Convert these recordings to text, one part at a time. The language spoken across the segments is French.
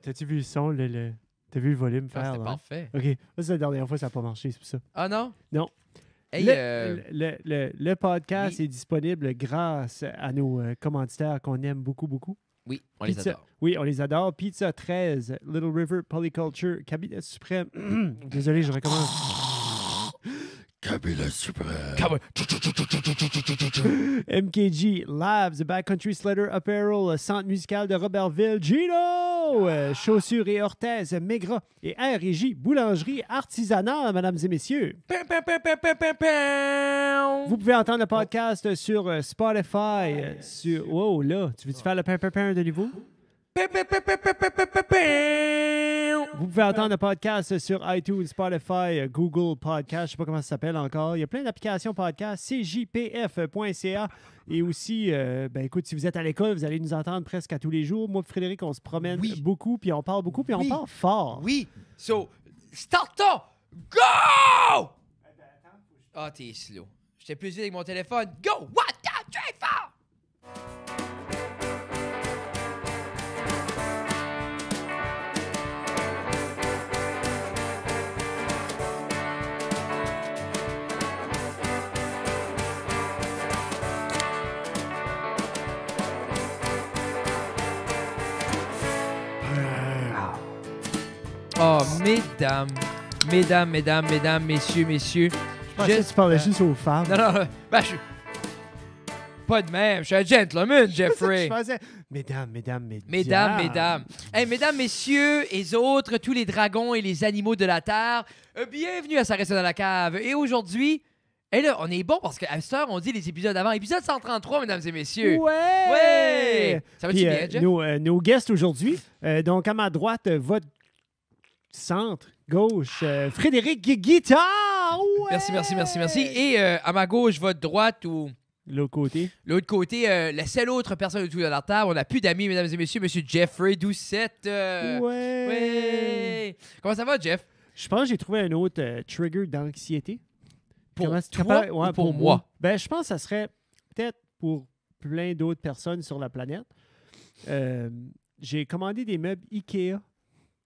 T'as-tu vu le son? T'as vu le volume faire? C'était parfait. OK. Ça, c'est la dernière fois, ça n'a pas marché, c'est pour ça. Ah non? Non. Hey, Le podcast oui. est disponible grâce à nos commanditaires qu'on aime beaucoup, beaucoup. Oui, on les Pizza- adore. Oui, on les adore. Pizza 13, Little River Polyculture, Cabinet Suprême. Désolé, je recommence. Cabinet suprême. MKG, Labs, Backcountry Sledder Apparel, Centre musical de Robertville, Gino, Chaussures et Orthèses, Maigrat et R&J, Boulangerie artisanale, mesdames et messieurs. Vous pouvez entendre le podcast sur Spotify. Wow, là, tu veux-tu faire le pain de nouveau? Vous pouvez entendre le podcast sur iTunes, Spotify, Google Podcast, je ne sais pas comment ça s'appelle encore. Il y a plein d'applications podcast, cjpf.ca. Et aussi, écoute, si vous êtes à l'école, vous allez nous entendre presque à tous les jours. Moi et Frédéric, on se promène beaucoup, puis on parle beaucoup, puis on parle fort. Oui. So, startons! Go! Ah, t'es slow. J'étais plus vite avec mon téléphone. Go! 1, 2, 3, 4! Oh, mesdames, messieurs. Je pensais que tu parlais juste aux femmes. Non, ben, je suis pas de même. Je suis un gentleman, Jeffrey. Je pensais, mesdames. Mesdames. Hey, mesdames, messieurs et autres, tous les dragons et les animaux de la Terre, bienvenue à Ça reste dans la cave. Et aujourd'hui, là, on est bon parce qu'à cette heure, on dit les épisodes avant. Épisode 133, mesdames et messieurs. Ouais! Ça va-tu bien, Jeff? Nos guests aujourd'hui, donc à ma droite, votre centre, gauche, Frédéric Guitare! Ouais! Merci. Et à ma gauche, votre droite ou... L'autre côté. L'autre côté, la seule autre personne autour de la table, on n'a plus d'amis, mesdames et messieurs, monsieur Jeffrey Doucette. Ouais! Comment ça va, Jeff? Je pense que j'ai trouvé un autre trigger d'anxiété. Pour toi ou pour moi? Ben, je pense que ça serait peut-être pour plein d'autres personnes sur la planète. J'ai commandé des meubles Ikea.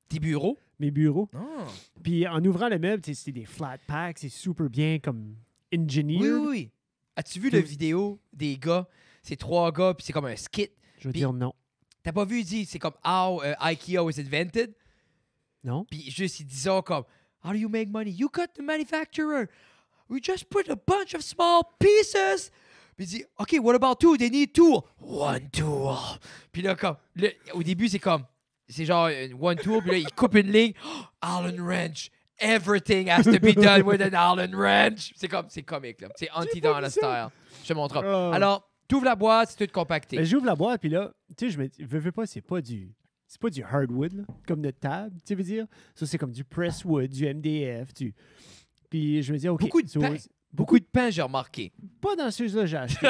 Tes bureaux? Mes bureaux. Ah. Puis en ouvrant le meuble, c'est des flat packs, c'est super bien comme engineered. Oui. As-tu vu la vidéo des gars? C'est 3 gars, puis c'est comme un skit. Je veux dire non. T'as pas vu, il dit, c'est comme How IKEA was invented? Non. Puis juste, ils disent comme How do you make money? You cut the manufacturer. We just put a bunch of small pieces. Puis il dit, OK, what about two? They need tool. One tool. Puis là, au début, c'est genre one tool. Puis là, il coupe une ligne. Allen wrench. Everything has to be done with an Allen wrench. C'est comique, là. C'est anti-dans la style. Je te montre. Alors, tu ouvres la boîte, c'est tout compacté. Ben, j'ouvre la boîte, puis là, tu sais, je veux pas, c'est pas du hardwood, là, comme notre table, tu sais, veux dire. Ça, c'est comme du presswood, du MDF, Puis je me dis, OK. Beaucoup de pain, j'ai remarqué. Pas dans ceux-là que j'ai acheté.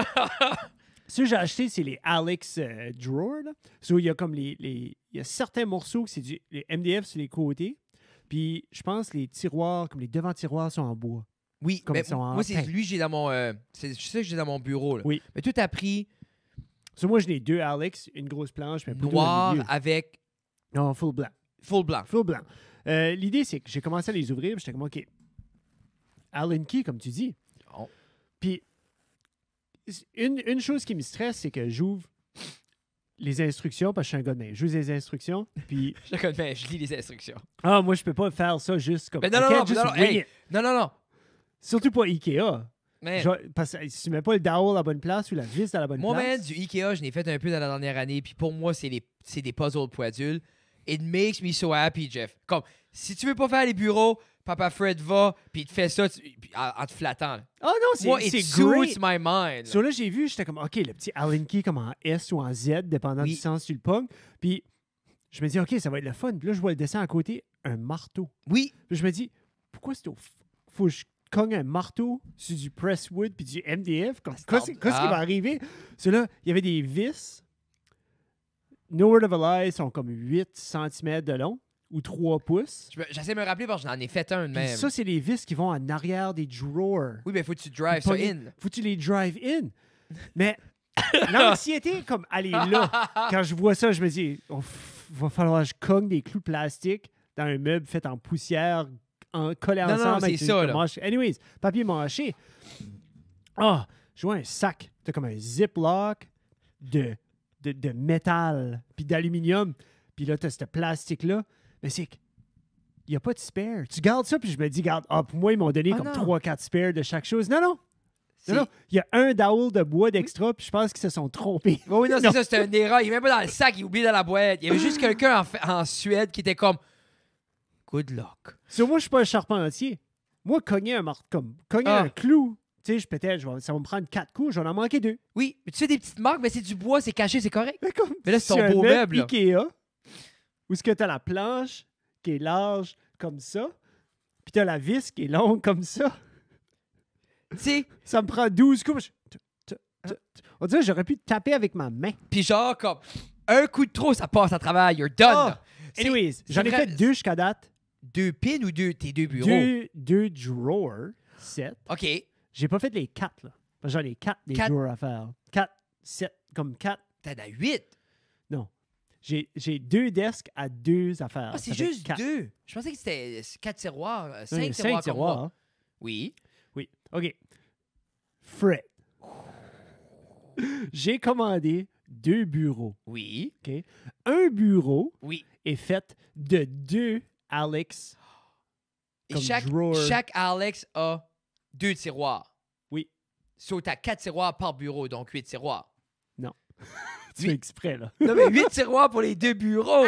Ceux que j'ai achetés, c'est les Alex Drawer. Là. So, il y a comme il y a certains morceaux que c'est les MDF sur les côtés. Puis je pense que les tiroirs, comme les devants-tiroirs, sont en bois. Oui, comme mais moi, c'est lui, j'ai dans mon... c'est ça que j'ai dans mon bureau. Là. Oui. Mais tout a pris So, moi, j'ai 2 Alex, une grosse planche, mais plutôt noir au milieu. avec Non, full blanc. full blanc. Full blanc. L'idée, c'est que j'ai commencé à les ouvrir, puis j'étais comme, OK, Allen key, comme tu dis. Oh. Puis, une chose qui me stresse, c'est que j'ouvre les instructions, parce que je suis un gars de main. J'ouvre les instructions, puis... je lis les instructions. Ah, moi, je peux pas faire ça juste comme... Mais non, I non, can't non, just non, wing hey, it. non. Surtout pas Ikea. Man. Parce que si tu mets pas le dowel à la bonne place ou la vis à la bonne Moi, place... man, du Ikea, je l'ai fait un peu dans la dernière année, puis pour moi, c'est des puzzles poidules. It makes me so happy, Jeff. Comme, si tu veux pas faire les bureaux, Papa Fred va, puis il te fait ça en te flattant. Là. Oh non, Moi, c'est it great. suits my mind. Sur là, j'ai vu, j'étais comme, OK, le petit Allen key comme en S ou en Z, dépendant du sens tu le pognes. Puis je me dis, OK, ça va être le fun. Puis là, je vois le dessin à côté, un marteau. Oui. Puis je me dis, pourquoi faut que je cogne un marteau sur du presswood puis du MDF? Qu'est-ce qui va arriver? C'est là, il y avait des vis. No Word of a Lie sont comme 8 cm de long ou 3 pouces. J'essaie de me rappeler parce que j'en ai fait un de Puis même. ça, c'est les vis qui vont en arrière des drawers. Oui, mais faut que tu drives ça in. Faut que tu les drive in. Mais l'anxiété, comme, elle est là. Quand je vois ça, je me dis, va falloir que je cogne des clous de plastique dans un meuble fait en poussière, collé Non, ensemble. c'est avec ça, du là. mâché. Anyways, papier mâché. Ah, je vois un sac. T'as comme un ziploc de métal puis d'aluminium. Puis là, t'as ce plastique-là. Mais c'est que il n'y a pas de spare. Tu gardes ça, puis je me dis, garde, pour moi, ils m'ont donné comme non. 3-4 spares de chaque chose. Non. C'est- Non, il y a un dowel de bois d'extra, puis je pense qu'ils se sont trompés. Oui, non, c'est ça, c'était une erreur. Il est même pas dans le sac, il oublie dans la boîte. Il y avait juste quelqu'un en Suède qui était comme good luck. Sur moi, je suis pas un charpentier. Moi, cogner un clou, tu sais, ça va me prendre 4 coups, j'en ai manqué 2. Oui, mais tu fais des petites marques, mais c'est du bois, c'est caché, c'est correct. Mais là, c'est sur ton un beau meuble, là. Ikea, où est-ce que t'as la planche qui est large comme ça, puis t'as la vis qui est longue comme ça. Tu sais, Ça me prend 12 coups. On dirait que j'aurais pu taper avec ma main. pis genre, comme un coup de trop, ça passe à travers, you're done. là. C'est- Anyways, j'en ai vrai- fait 2 jusqu'à date. 2 pins ou tes deux bureaux? Deux drawers, 7. OK. J'ai pas fait les 4, là. Parce que j'en ai 4 des 4. drawers à faire. 4, 7, comme 4. T'en as 8. Non. J'ai 2 desks à 2 affaires. Ah, c'est Ça fait juste 4. 2. Je pensais que c'était 4 tiroirs, Non, il y 5 a tiroirs comme moi. tiroirs. Oui. Oui. OK. Fred. J'ai commandé 2 bureaux. Oui. OK? Un bureau Oui. est fait de 2 Alex. Et Comme chaque drawer. Alex a 2 tiroirs. Oui. So, t'as 4 tiroirs par bureau, donc 8 tiroirs. Tu fais exprès, là. Non, mais 8 tiroirs pour les 2 bureaux.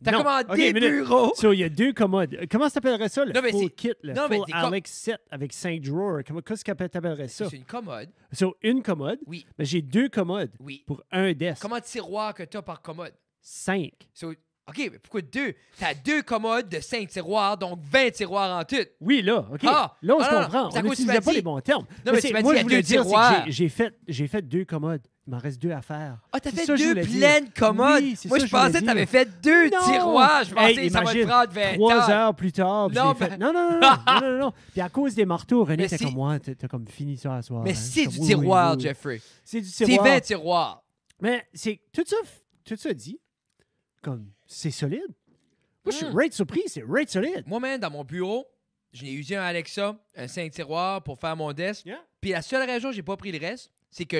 T'as Non. commandé OK, des minute. bureaux. So, il y a 2 commodes. Comment ça s'appellerait ça, le Non, mais full c'est- kit, le non, mais full c'est Alex 7 avec 5 drawers? Qu'est-ce que t'appellerais ça? C'est une commode. So, une commode. Oui. Mais j'ai 2 commodes Oui. pour un desk. Comment de tiroirs que t'as par commode? 5. So, OK, mais pourquoi 2? T'as 2 commodes de 5 tiroirs, donc 20 tiroirs en tout. Oui, là, OK. Ah! Là, on Ah, se non, comprend. c'est à On cause que tu n'utilisait m'as pas dit- les bons termes. Non, mais tu c'est- m'as dit moi, il y je a voulais 2 dire, c'est tiroirs. que j'ai fait 2 commodes. Il m'en reste 2 à faire. Ah, t'as C'est fait ça que je 2 voulais dire. pleines commodes. Oui, c'est Moi, ça je que je voulais pensais que dire. t'avais fait 2 Non! tiroirs. Je pensais Hey, que ça va te imagine, prendre 20 3 ans. heures plus tard, puis Non, j'ai fait... mais- Non. Puis à cause des marteaux, René, Mais t'es c'est- comme moi, t'as comme fini ça à soir. Mais hein. c'est Comme, du oui, tiroir, oui, oui. Jeffrey. C'est du C'est tiroir. 20 tiroirs. Mais c'est tout ça dit, comme, c'est solide. Moi, je suis Mm. rate surpris, c'est rate solide. Moi-même, dans mon bureau, je n'ai usé un Alexa, un 5 tiroirs pour faire mon desk. Yeah. Puis la seule raison que j'ai pas pris le reste, c'est que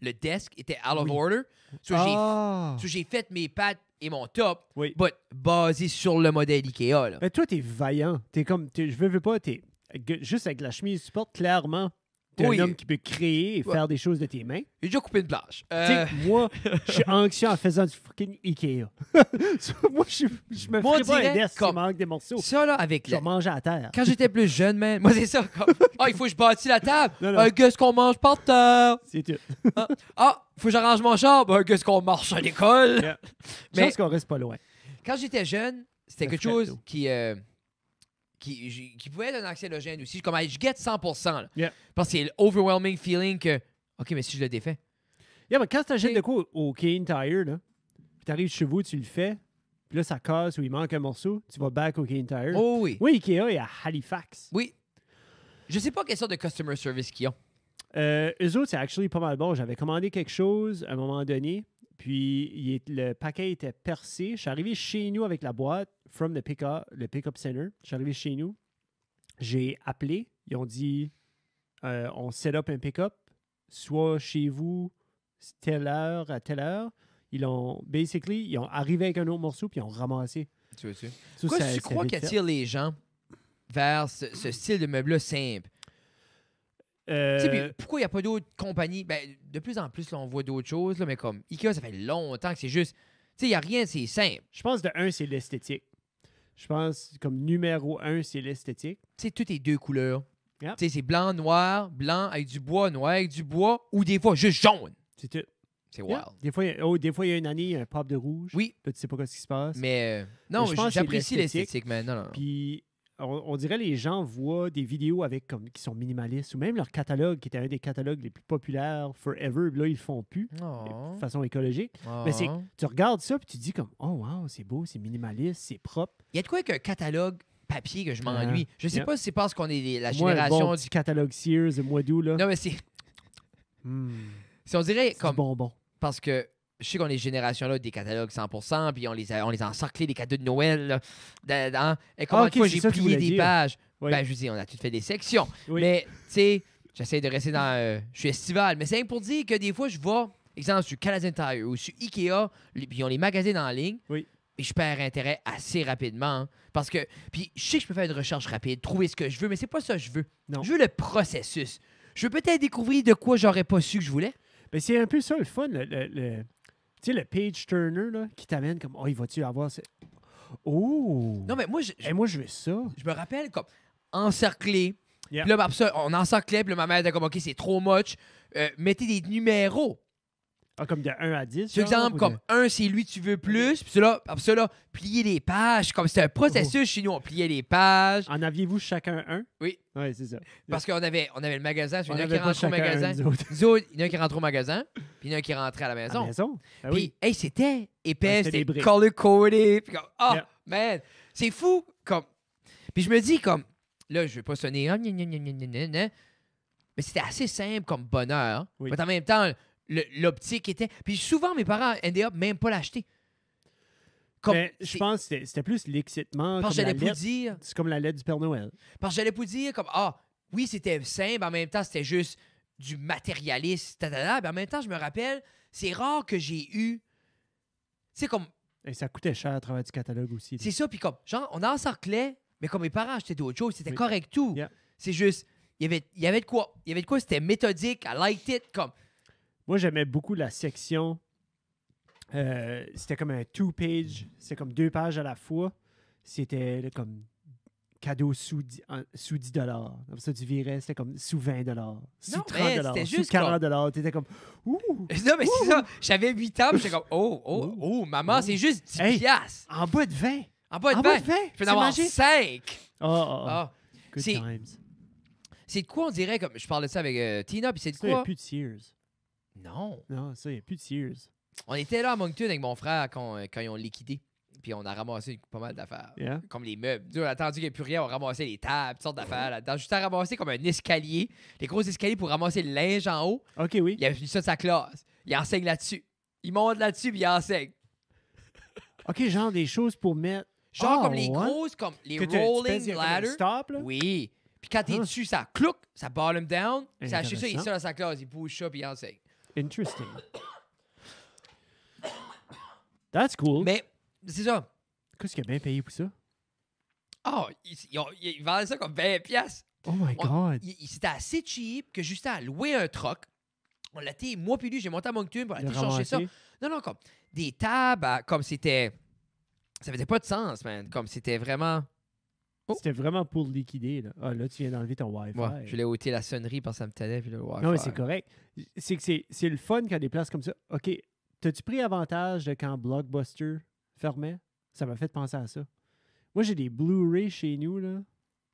le desk était out of Oui. order. So, Ah. j'ai fait mes pattes et mon top, Oui. but basé sur le modèle Ikea. Là. Mais toi, t'es vaillant. T'es comme, je veux pas, juste avec la chemise, tu portes clairement. T'es Oui. un homme qui peut créer et Ouais. faire des choses de tes mains. J'ai déjà coupé une plage. Tu sais, moi, je suis anxieux en faisant du fucking Ikea. So, moi, je me Moi, ferais on pas un dirait desk s'il comme- manque des morceaux. Ça, là, avec Je vais le... manger à terre. Quand j'étais plus jeune, man, moi, c'est ça. Comme... Ah, il faut que je bâtis la table. Non. Qu'est-ce qu'on mange par terre? C'est tout. Ah, il faut que j'arrange mon char. Qu'est-ce qu'on marche à l'école? Yeah. Je Mais- pense qu'on reste pas loin. Quand j'étais jeune, c'était Le quelque fretto. chose qui pouvait être un anxiologène aussi. Comme, je get 100%. Là. Yeah. Parce que c'est l'overwhelming feeling que, OK, mais si je le défais. Yeah, mais quand tu achètes Et- de quoi au Kane Tire, là, puis t'arrives chez vous, tu le fais, puis là, ça casse ou il manque un morceau, tu vas back au Kane Tire. Oh oui. Oui, Ikea est à Halifax. Oui. Je sais pas quelle sorte de customer service qu'ils ont. Eux autres, c'est actually pas mal bon. J'avais commandé quelque chose à un moment donné, puis le paquet était percé. Je suis arrivé chez nous avec la boîte, from le pick-up center. Je suis arrivé chez nous. J'ai appelé. Ils ont dit, on set up un pick-up, soit chez vous, telle heure à telle heure. Ils ont arrivé avec un autre morceau, puis ils ont ramassé. Tu vois-tu? Ça, Pourquoi ça- tu ça crois vite qu'il fait. attire les gens vers ce style de meuble-là simple? Tu sais, puis pourquoi il n'y a pas d'autres compagnies? Ben, de plus en plus, là, on voit d'autres choses, là, mais comme Ikea, ça fait longtemps que c'est juste... Tu sais, il n'y a rien, c'est simple. Je pense de un, c'est l'esthétique. Je pense comme numéro 1, c'est l'esthétique. Tu sais, tout est 2 couleurs. Yep. Tu sais, c'est blanc, noir, blanc avec du bois, noir avec du bois, ou des fois juste jaune. C'est tout. C'est Yeah. wild. Des fois, il y a une année, il y a un pop de rouge. Oui. Là, tu sais pas ce qui se passe. Mais non, je pense que c'est j'apprécie l'esthétique. l'esthétique, man. Non, non. Puis, on dirait les gens voient des vidéos avec comme qui sont minimalistes ou même leur catalogue, qui était un des catalogues les plus populaires forever. Là, ils le font plus Oh. de façon écologique. Mais c'est tu regardes ça puis tu dis comme, oh wow, c'est beau, c'est minimaliste, c'est propre. Il y a de quoi avec un catalogue papier que je m'ennuie. Je sais Yeah. pas si c'est parce qu'on est la Moi, un génération bon du... petit catalogue Sears de mois d'août, là. Non, mais c'est... Si on dirait C'est comme... bonbon. Parce que je sais qu'on est génération-là des catalogues 100%, puis on les a encerclés des cadeaux de Noël. Là, et combien ok, de fois c'est j'ai ça que tu plié voulais des dire. pages? Oui. Ben, je vous dis, on a tout fait des sections. Oui. Mais, tu sais, j'essaie de rester dans... je suis estival. Mais c'est rien pour dire que des fois, je vais, exemple, sur Canadian Tire ou sur Ikea, puis ils ont les magasins en ligne. Oui. Et je perds intérêt assez rapidement. Hein, parce que... Puis, je sais que je peux faire une recherche rapide, trouver ce que je veux, mais c'est pas ça que je veux. Non. Je veux le processus. Je veux peut-être découvrir de quoi j'aurais pas su que je voulais. Ben, c'est un peu ça le fun. Tu sais, le page turner là, qui t'amène comme, oh, il va-tu avoir... Oh! Non, mais moi, Moi, je veux ça. je me rappelle comme encerclé. Yeah. Puis là, après ça, on encerclait. Puis là, ma mère était comme, OK, c'est trop much. Mettez des numéros. Ah, comme de 1 à 10. Par exemple, comme 1, c'est lui, tu veux plus. Puis là, après ça, là, plier les pages. Comme c'était un processus chez nous, on pliait les pages. En aviez-vous chacun un? Oui. Oui, c'est ça. Parce qu'on avait le magasin. Il y en a un qui avait pas rentrait au chacun un, magasin. nous autres. Nous autres, il y en a un qui rentrait au magasin. Puis il y en a un qui rentrait à la À la maison. maison? Ben Puis, oui. hey, c'était épais, Ouais, c'était c'était des briques. color-codé. Puis comme, oh, Yeah. man, c'est fou. Comme... Puis je me dis, comme, là, je vais pas sonner, ah, mais c'était assez simple comme bonheur. Oui. Mais en même temps, l'optique était... Puis souvent, mes parents endaient up même pas l'acheter. Comme, Mais je pense que c'était plus l'excitement. parce que comme la j'allais pas lettre. dire... C'est comme la lettre du Père Noël. Parce que j'allais pas dire, comme, ah, oui, c'était simple, en même temps, c'était juste du matérialiste, mais en même temps, je me rappelle, c'est rare que j'ai eu... C'est comme... Et ça coûtait cher à travers du catalogue aussi. C'est ça, puis comme, genre, on encerclait, mais comme mes parents achetaient d'autres choses, c'était Oui. correct tout. Yeah. C'est juste, il y avait de quoi. Il y avait de quoi, c'était méthodique, I liked it, comme. Moi, j'aimais beaucoup la section. C'était comme un two-page. C'était comme 2 pages à la fois. C'était là, comme cadeau sous 10 $. Comme ça, tu virais, c'était comme sous 20 $. Sous Non, 30 mais $. c'était Sous juste 40 $. T'étais comme, ouh! Non, mais c'est ça, j'avais 8 ans, puis j'étais comme, oh, maman, c'est juste 10 Hey. piastres. En bas de 20! En bas de En 20, bas de 20! je peux en avoir magique. 5. Ah. Good C'est- times. C'est de quoi on dirait, comme, je parlais de ça avec Tina, puis c'est de Ça, il n'y a quoi? plus de Sears. Non. Non, ça, il n'y a plus de Sears. On était là à Moncton avec mon frère quand ils ont liquidé, puis on a ramassé pas mal d'affaires. Yeah. Comme les meubles. On a attendu qu'il n'y ait plus rien, on ramassait les tables, toutes sortes d'affaires là-dedans. Juste à ramasser comme un escalier, les gros escaliers pour ramasser le linge en haut. OK, oui. Il a fini ça de sa classe. Il enseigne là-dessus. Il monte là-dessus, puis il enseigne. OK, genre des choses pour mettre... Genre Ah, comme les ouais? grosses, comme les Que tu rolling pèses, il y a comme un ladders. stop, là? Oui. Puis quand t'es Ah. dessus, ça clouc, ça bottom down. Ça achète ça, il est Intéressant. seul dans sa classe, il bouge ça, puis il enseigne. Interesting. That's cool. Mais, c'est ça. Qu'est-ce qu'il a bien payé pour ça? Oh, il vendait ça comme 20 piastres. Oh my God. C'était assez cheap que Justin a loué un truck. On l'a été, moi puis lui, j'ai monté à Moncton pour Il a aller chercher ça. ramassé. Non, comme des tables, comme c'était... Ça faisait pas de sens, man. Comme c'était vraiment... Oh. C'était vraiment pour liquider. Là. Ah, là, tu viens d'enlever ton Wi-Fi. Ouais, je l'ai ôté la sonnerie parce que ça me tenait, puis le Wi-Fi. Non, mais c'est correct. C'est que c'est le fun quand des places comme ça. OK, t'as-tu pris avantage de quand Blockbuster fermait? Ça m'a fait penser à ça. Moi, j'ai des Blu-ray chez nous, là,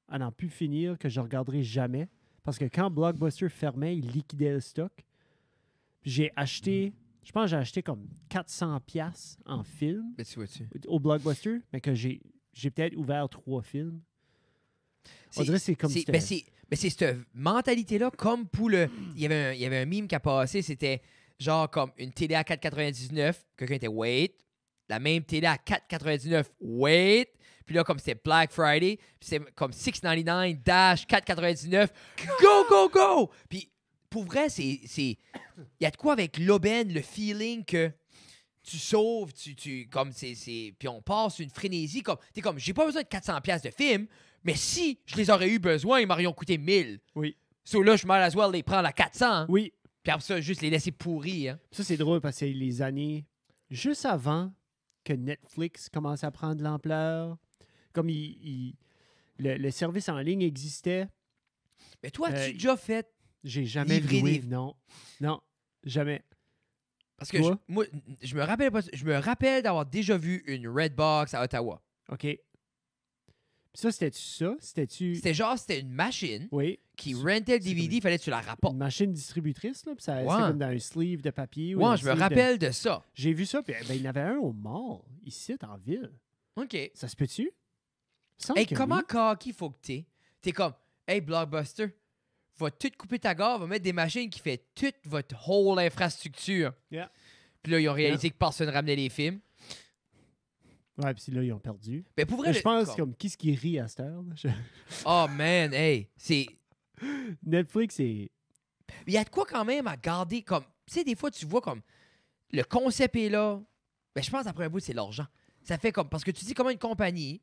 à n'en plus finir, que je regarderai jamais. Parce que quand Blockbuster fermait, ils liquidaient le stock. Puis j'ai acheté, je pense que j'ai acheté comme 400$ en film Mais tu vois-tu. au Blockbuster, mais que j'ai peut-être ouvert 3 films. On dirait que c'est comme c'était- Mais c'est cette mentalité-là, comme pour le... Il y avait un meme qui a passé, c'était genre comme une télé à 4,99, quelqu'un était « wait », la même télé à 4,99, « wait », puis là, comme c'était Black Friday, puis c'est comme 6,99 dash 4,99, go, go, go! Puis pour vrai, il y a de quoi avec l'aubaine, le feeling que tu sauves, comme puis on passe une frénésie, comme t'es comme, j'ai pas besoin de 400$ de film, mais si je les aurais eu besoin, ils m'auraient coûté 1000. Oui. So là, je m'en as well les prendre à 400. Oui. Puis après ça, juste les laisser pourrir. Hein. Ça, c'est drôle parce que c'est les années juste avant que Netflix commence à prendre de l'ampleur. Comme le service en ligne existait, Mais toi, as-tu Euh, déjà fait... j'ai jamais Livrer loué. des- Non, jamais. Parce que Toi? moi, je me rappelle pas... Je me rappelle d'avoir déjà vu une Redbox à Ottawa. OK. Puis ça, c'était-tu ça? C'était une machine Oui. qui rentait le c'est DVD, comme il fallait que tu la rapportes. Une machine distributrice, là, puis ça, Ouais. c'était comme dans un sleeve de papier. ou Ouais, un je me sleeve de- rappelle de ça. J'ai vu ça, puis ben, il y en avait un au mall, ici, en ville. OK. Ça se peut-tu? Il me semble Hey, que comment oui. cocky faut que t'es? T'es comme, hey, Blockbuster, va tout couper ta gare, va mettre des machines qui fait toute votre whole infrastructure. Yeah. Puis là, ils ont réalisé que personne ne ramenait les films. Ouais, puis là, ils ont perdu. Ben, pour vrai, Je pense comme qui ce qui rit à cette heure. Oh man, hey, c'est... Netflix, c'est... Il y a de quoi quand même à garder comme... Tu sais, des fois, tu vois comme... Le concept est là. Ben, je pense, après un bout, c'est l'argent. Ça fait comme... Parce que tu dis comment une compagnie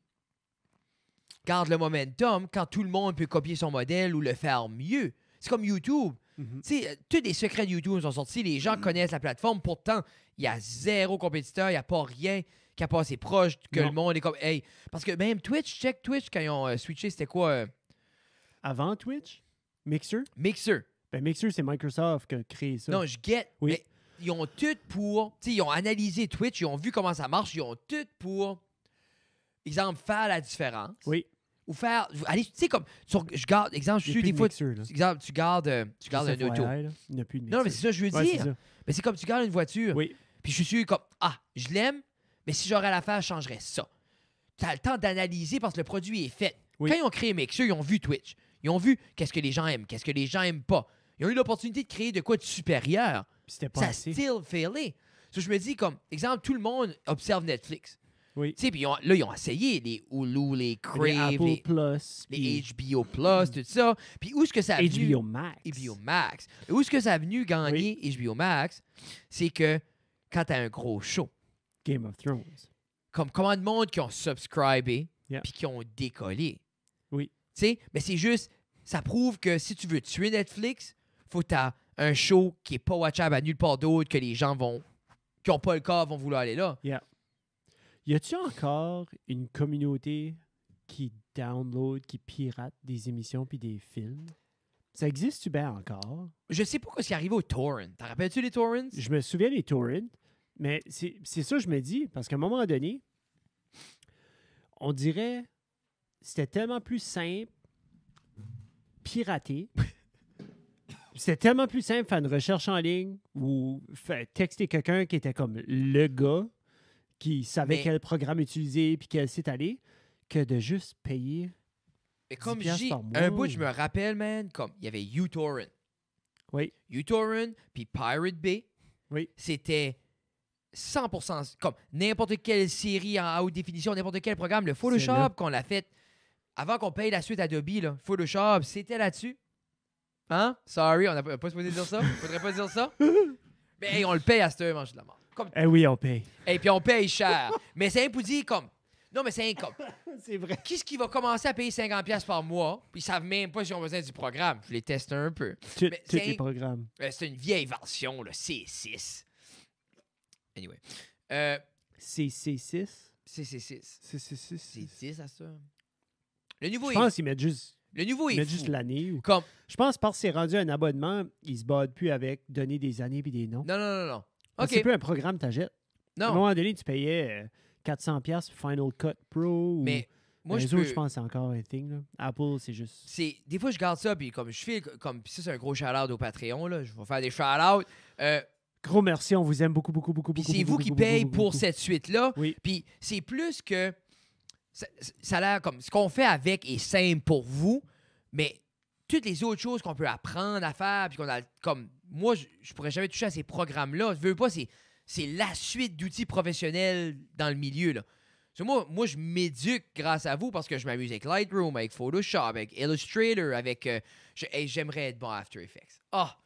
garde le momentum quand tout le monde peut copier son modèle ou le faire mieux. C'est comme YouTube. Mhm. Tu sais, tous les secrets de YouTube sont sortis. Les gens connaissent la plateforme. Pourtant, il y a zéro compétiteur. Il n'y a pas rien qui a passé proche que Non. le monde est comme... Hey, parce que même Twitch, check Twitch, quand ils ont switché, c'était quoi? Avant Twitch? Mixer? Mixer. Ben, Mixer, c'est Microsoft qui a créé ça. Non, je get. Oui. Mais ils ont tout pour... Tu sais, ils ont analysé Twitch, ils ont vu comment ça marche, ils ont tout pour, exemple, faire la différence. Oui. Ou faire... Allez, tu sais, comme... je garde... Exemple, je Il y a suis plus des de fois... Mixer, là. Exemple, tu gardes un Juste auto. FYI, là, il n'y a plus de Mixer. Non, mais c'est ça que je veux Ouais, c'est dire. ça. Mais c'est comme tu gardes une voiture. Oui. Puis je suis comme, je l'aime, mais si j'aurais à la faire, je changerais ça. Tu as le temps d'analyser parce que le produit est fait. Oui. Quand ils ont créé Mixer, ils ont vu Twitch. Ils ont vu qu'est-ce que les gens aiment, qu'est-ce que les gens aiment pas. Ils ont eu l'opportunité de créer de quoi de supérieur. Puis c'était pas Ça a assez. still failé. So, je me dis, comme, exemple, tout le monde observe Netflix. Oui. Tu sais, puis ils ont essayé les Hulu, les Crave, Les Apple Plus. les puis HBO Plus, tout ça. Puis où est-ce que ça a venu... HBO Max. HBO Max. Et où est-ce que ça a venu gagner HBO Max? C'est que quand tu as un gros show, Game of Thrones. comme combien de monde qui ont subscribé Yeah. puis qui ont décollé. Oui. Tu sais, mais c'est juste, ça prouve que si tu veux tuer Netflix, faut que tu aies un show qui est pas watchable à nulle part d'autre, que les gens qui ont pas le corps, vont vouloir aller là. Yeah. Y a-tu encore une communauté qui download, qui pirate des émissions puis des films? Ça existe-tu bien encore? Je sais pas ce qui est arrivé aux torrents. T'en rappelles-tu les torrents? Je me souviens des torrents, mais c'est ça que je me dis, parce qu'à un moment donné, on dirait c'était tellement plus simple pirater. C'était tellement plus simple faire une recherche en ligne ou texter quelqu'un qui était comme le gars qui savait Mais- quel programme utiliser puis quel site aller que de juste payer. Mais comme 10$ je dis, par mois, un bout, ou- je me rappelle, man, comme il y avait uTorrent. Oui. uTorrent puis Pirate Bay. Oui. C'était 100% comme n'importe quelle série en haute définition, n'importe quel programme. Le Photoshop là. qu'on l'a fait avant qu'on paye la suite Adobe, là, Photoshop, c'était là-dessus. Hein? Sorry, on n'a pas supposé dire ça. Faudrait pas dire ça. Mais hey, on le paye à cette heure, mange de la mort. Comme... Eh oui, on paye. Et puis on paye cher. Mais c'est un pour dire comme... Non, mais c'est un comme... C'est vrai. Qui est-ce qui va commencer à payer 50$ par mois, puis ils savent même pas si on a besoin du programme? Je les teste un peu. Tous Mais c'est les un- programmes. C'est une vieille version, le C6. Anyway. C'est C6. C6. C'est C'est 10 à ça. Le nouveau Je est, pense qu'ils mettent juste, le nouveau ils est mettent fou. juste l'année. Ou... Comme... Je pense parce que c'est rendu un abonnement, ils se battent plus avec donner des années puis des noms. Non. Parce que OK. C'est plus un programme que t'achètes. À un Non, moment donné, tu payais 400$ pour Final Cut Pro. Ou... mais moi, les je autres, peux... je pense que c'est encore un thing. Là. Apple, c'est juste... C'est... Des fois, je garde ça, puis comme je fais... Comme... Puis ça, c'est un gros shout-out au Patreon, là. Je vais faire des shout-outs. Gros merci, on vous aime beaucoup, beaucoup, beaucoup, Puis beaucoup. c'est vous beaucoup, qui beaucoup, payez beaucoup, pour beaucoup. cette suite-là. Oui. Puis c'est plus que... Ça a l'air comme... Ce qu'on fait avec est simple pour vous, mais toutes les autres choses qu'on peut apprendre à faire, puis qu'on a... Comme... Moi, je pourrais jamais toucher à ces programmes-là. Je veux pas, c'est la suite d'outils professionnels dans le milieu, là. So, moi, je m'éduque grâce à vous parce que je m'amuse avec Lightroom, avec Photoshop, avec Illustrator, avec... j'aimerais être bon à After Effects. Ah!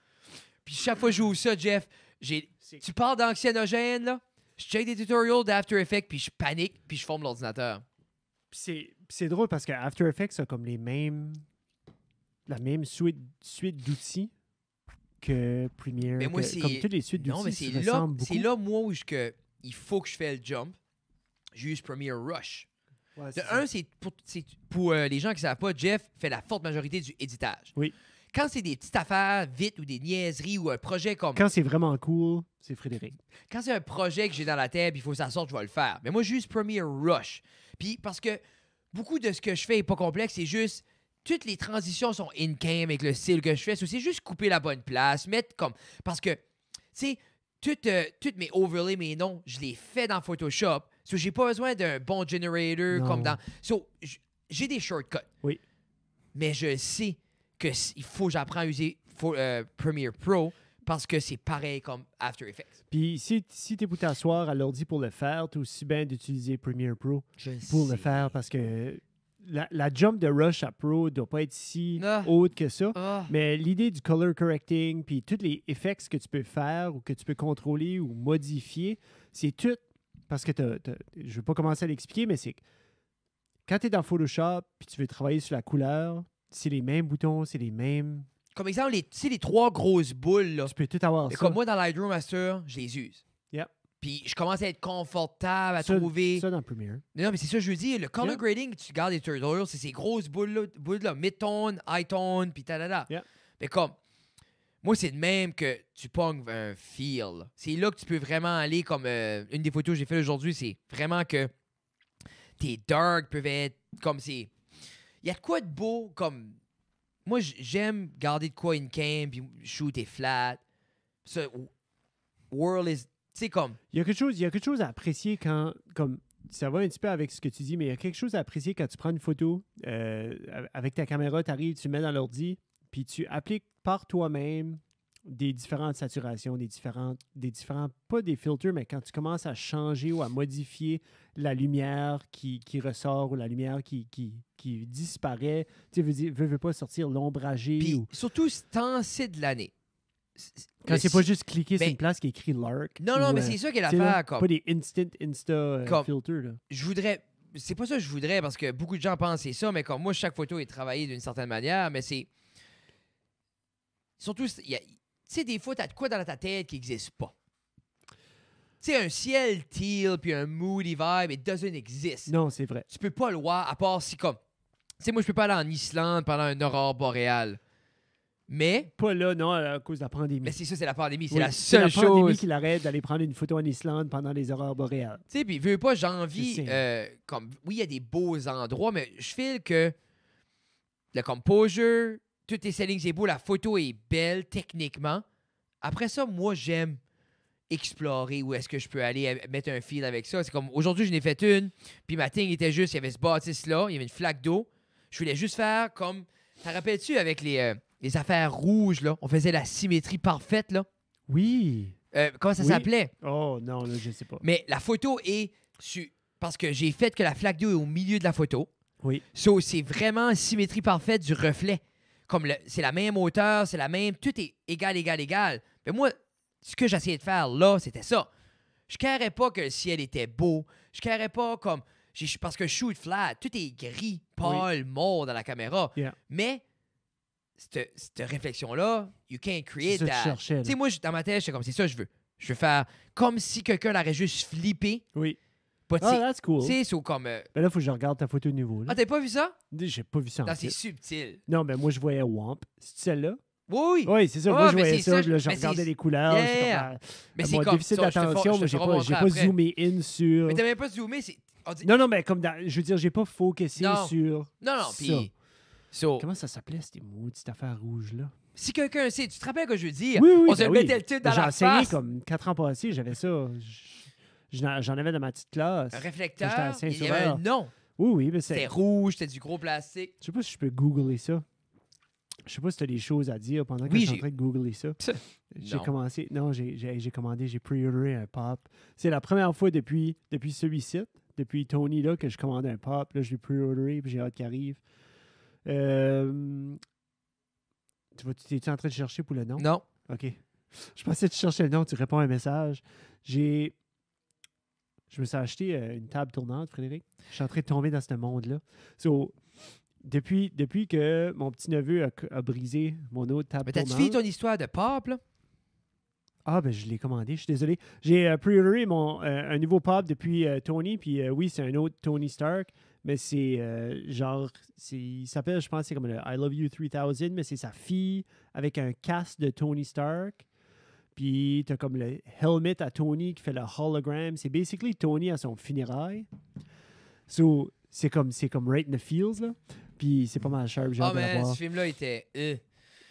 Puis chaque fois que je joue ça, Jeff, tu parles d'anxiénogène, là? Je check des tutorials d'After Effects, puis je panique, puis je forme l'ordinateur. C'est drôle parce que After Effects a comme la même suite d'outils que Premiere. Mais moi, que- c'est... Comme toutes les suites d'outils Non, mais se c'est là, ressemblent beaucoup. c'est là, moi, où il faut que je fais le jump. J'use Premiere Rush. Ouais, De c'est un, ça. c'est pour les gens qui ne savent pas, Jeff fait la forte majorité du éditage. Oui. Quand c'est des petites affaires vite ou des niaiseries ou un projet comme... Quand c'est vraiment cool, c'est Frédéric. Quand c'est un projet que j'ai dans la tête, il faut que ça sorte, je vais le faire. Mais moi, j'use Premiere Rush. Puis parce que beaucoup de ce que je fais n'est pas complexe, c'est juste... Toutes les transitions sont in-cam avec le style que je fais. So, c'est juste couper la bonne place, mettre comme... Parce que, tu sais, toutes mes overlays, mes noms, je les fais dans Photoshop. So, j'ai pas besoin d'un bon generator Non. comme dans... So, j'ai des shortcuts. Oui. Mais je sais il faut que j'apprends à user Premiere Pro parce que c'est pareil comme After Effects. Puis si tu es pour t'asseoir à l'ordi pour le faire, tu aussi bien d'utiliser Premiere Pro pour le faire parce que la jump de Rush à Pro ne doit pas être si haute que ça. Mais l'idée du color correcting, puis tous les effects que tu peux faire ou que tu peux contrôler ou modifier, c'est tout. Parce que je ne vais pas commencer à l'expliquer, mais c'est quand tu es dans Photoshop puis tu veux travailler sur la couleur, c'est les mêmes boutons, c'est les mêmes. Comme exemple, les 3 grosses boules, là. Tu peux tout avoir Mais ça. comme moi, dans Lightroom Master, je les use. Yep. Puis je commence à être confortable, à trouver... Ça dans Premiere. Non, mais c'est ça que je veux dire. Le color grading, tu regardes les tutorials, c'est ces grosses boules-là, mid-tone, high-tone, puis ta-da-da. Yep. Mais comme, moi, c'est de même que tu pognes un feel. C'est là que tu peux vraiment aller comme... une des photos que j'ai fait aujourd'hui, c'est vraiment que tes dark peuvent être comme c'est... Il y a de quoi de beau, comme... Moi, j'aime garder de quoi in cam, puis shoot et flat. Ça, world is... Tu sais, comme... Il y a quelque chose à apprécier quand... Comme, ça va un petit peu avec ce que tu dis, mais il y a quelque chose à apprécier quand tu prends une photo avec ta caméra, tu arrives, tu le mets dans l'ordi, puis tu appliques par toi-même des différentes saturations, des différents, pas des filtres, mais quand tu commences à changer ou à modifier la lumière qui ressort ou la lumière qui disparaît, tu veux pas sortir l'ombragé. Puis ou... surtout, ce temps-ci de l'année. Quand c'est pas juste cliquer sur une place qui est écrit Lark. Non, mais c'est ça qui est l'affaire. Comme... Pas des Insta filters. Là. Je voudrais... C'est pas ça que je voudrais, parce que beaucoup de gens pensent que c'est ça, mais comme moi, chaque photo est travaillée d'une certaine manière, mais c'est... Surtout, tu sais, des fois, t'as de quoi dans ta tête qui n'existe pas. Tu sais, un ciel teal puis un moody vibe, it doesn't exist. Non, c'est vrai. Tu peux pas le voir, à part si comme... Tu sais, moi, je peux pas aller en Islande pendant un aurore boréale. Mais... Pas là, non, à cause de la pandémie. Mais c'est ça, c'est la pandémie. C'est oui, la seule chose... C'est la pandémie qui l'arrête d'aller prendre une photo en Islande pendant les aurores boréales. Tu sais, puis veux pas, j'ai envie... comme, oui, il y a des beaux endroits, mais je file que le composure, tous tes settings, c'est beau, la photo est belle techniquement. Après ça, moi, j'aime explorer où est-ce que je peux aller mettre un fil avec ça. C'est comme, aujourd'hui, je n'ai fait une, puis ma thing était juste, il y avait ce bâtisse-là, il y avait une flaque d'eau. Je voulais juste faire comme... T'en rappelles-tu avec les affaires rouges, là? On faisait la symétrie parfaite, là. Oui. Comment ça s'appelait? Oh, non, là, je sais pas. Mais la photo est... Parce que j'ai fait que la flaque d'eau est au milieu de la photo. Oui. So, c'est vraiment une symétrie parfaite du reflet. Comme c'est la même hauteur, c'est la même... Tout est égal. Mais moi, ce que j'essayais de faire là, c'était ça. Je ne carais pas que le ciel était beau. Je ne carais pas comme... Parce que je shoot flat, tout est gris, pâle, mauve dans la caméra. Yeah. Mais cette réflexion-là, you can't create that. Tu sais, moi, dans ma tête, j'étais comme, c'est ça que je veux. Je veux faire comme si quelqu'un l'aurait juste flippé. Oui. That's cool. Tu sais, c'est comme... Ben là, il faut que je regarde ta photo de nouveau. Là. Ah, t'as pas vu ça? J'ai pas vu ça. Non, c'est subtil. Non, mais moi, je voyais Wamp. C'est celle-là? Oui. Oui, c'est ça. Moi, je voyais ça. Là, je regardais les couleurs. Yeah. Mais c'est comme... déficit d'attention, mais j'ai pas zoomé in sur... Mais t'as même pas zoomé, c'est... Non, mais comme je veux dire, j'ai pas focusé sur Non, puis... Comment ça s'appelait, cette affaire rouge-là? Si quelqu'un sait, tu te rappelles que je veux dire? Oui, on se mettait le titre dans la face. J'ai enseigné comme 4 ans passés, j'avais ça. J'en avais dans ma petite classe. Un réflecteur, il y avait un nom. Oui, mais c'était rouge, c'était du gros plastique. Je sais pas si je peux googler ça. Je sais pas si tu as des choses à dire pendant que je suis en train de googler ça. J'ai commencé... Non, j'ai commandé, j'ai pre-orderé un pop. C'est la première fois depuis celui-ci, depuis Tony, là, que je commandais un pop. Là, je l'ai pre-orderé, puis j'ai hâte qu'il arrive. T'es-tu en train de chercher pour le nom? Non. OK. Je pensais que tu cherchais le nom, tu réponds à un message. Je me suis acheté une table tournante, Frédéric. Je suis en train de tomber dans ce monde-là. Depuis que mon petit-neveu a brisé mon autre table tournante... Mais t'as-tu fini ton histoire de pop, là? Ah, ben je l'ai commandé, je suis désolé. J'ai pre-orderé un nouveau pop depuis Tony, puis oui, c'est un autre Tony Stark, mais c'est il s'appelle, je pense, c'est comme le I Love You 3000, mais c'est sa fille avec un casque de Tony Stark. Puis t'as comme le helmet à Tony qui fait le hologram. C'est basically Tony à son funérail. So, c'est comme right in the feels, là. Puis c'est pas mal sharp, j'ai hâte de la voir. Ce film-là était...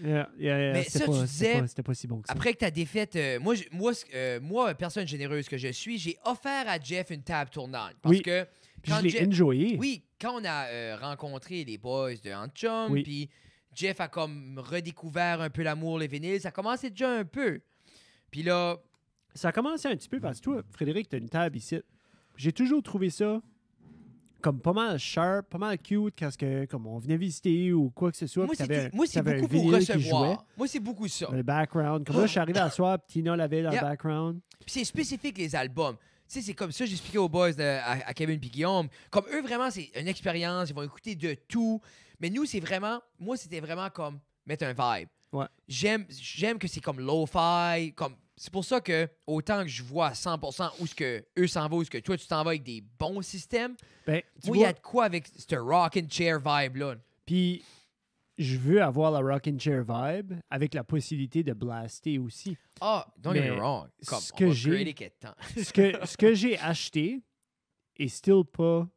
Mais ça, tu disais... C'était pas si bon que ça. Après que t'as défaite... moi, personne généreuse que je suis, j'ai offert à Jeff une table tournante. Parce que... Puis je l'ai enjoyé. Oui, quand on a rencontré les boys de Antchum, puis Jeff a comme redécouvert un peu l'amour, les vinyles. Ça commençait déjà un peu. Puis là... Ça a commencé un petit peu parce que toi, Frédéric, tu as une table ici. J'ai toujours trouvé ça comme pas mal sharp, pas mal cute quand comme on venait visiter ou quoi que ce soit. Moi, puis c'est t'avais un beaucoup pour vinyle qui jouait recevoir. Moi, c'est beaucoup ça. dans le background. Comme là, je suis arrivé à soir, puis Tina l'avait dans le background. Puis c'est spécifique, les albums. Tu sais, c'est comme ça, j'expliquais aux boys à Kevin et Guillaume. Comme eux, vraiment, c'est une expérience. Ils vont écouter de tout. Mais nous, c'est vraiment... Moi, c'était vraiment comme mettre un vibe. Ouais. J'aime que c'est comme lo-fi. C'est pour ça que, autant que je vois à 100% où ce que eux s'en vont, où ce que toi, tu t'en vas avec des bons systèmes, Ben, tu moi, il y vois, a de quoi avec ce rocking chair vibe-là. puis je veux avoir la rocking chair vibe avec la possibilité de blaster aussi. Ah, don't get Mais me wrong. Comme, ce on que va j'ai- upgrader quelque temps. ce que j'ai acheté est still pas...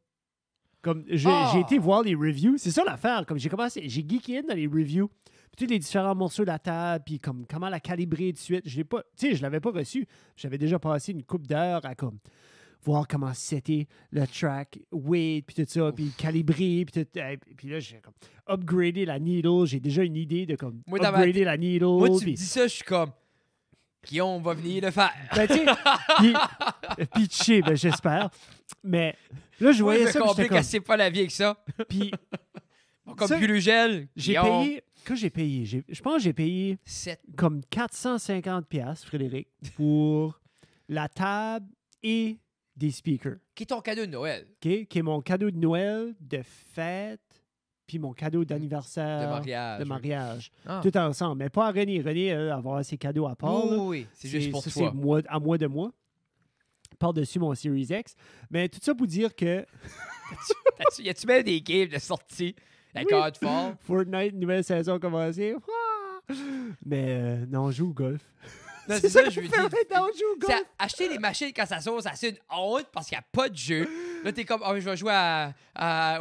Comme, j'ai été voir les reviews. C'est ça l'affaire. Comme j'ai geeké in dans les reviews. Puis tous les différents morceaux de la table, puis comme comment la calibrer de suite. Je l'avais pas reçu. J'avais déjà passé une couple d'heures à comme voir comment c'était le track, weight, puis tout ça, puis calibrer, puis tout. Puis là, j'ai comme upgradé la needle. J'ai déjà une idée de comme Moi, dans ma upgrader la needle. Moi, tu me puis- dis ça, je suis comme... Guillaume va venir le faire. Ben, tu sais, pitché, ben, j'espère. Mais là, je Moi, voyais je ça, me puis j'étais complique comme... assez pas la vie avec ça. Puis Comme Ça, Gulugel, j'ai Guillaume. payé... Que j'ai payé? Je pense que j'ai payé 7. comme 450 pièces, Frédéric, pour la table et des speakers, Qui est ton cadeau de Noël? OK? Qui est mon cadeau de Noël, de fête, puis mon cadeau d'anniversaire, De mariage. de mariage. Ah. Tout ensemble. Mais pas à René. René, elle, va avoir ses cadeaux à part. là. Oui, c'est juste pour ça, toi. C'est à moi de moi. Par-dessus mon Series X. Mais tout ça pour dire que Y a-tu même des games de sortie? La Oui. Godfall? Fortnite, nouvelle saison a commencé. Ah! Mais non, on joue au golf. Non, C'est ça que je veux je fais dire. maintenant, on joue au golf. C'est acheter des machines quand ça sort, ça c'est une honte parce qu'il n'y a pas de jeu. Là, t'es comme, oh, je vais jouer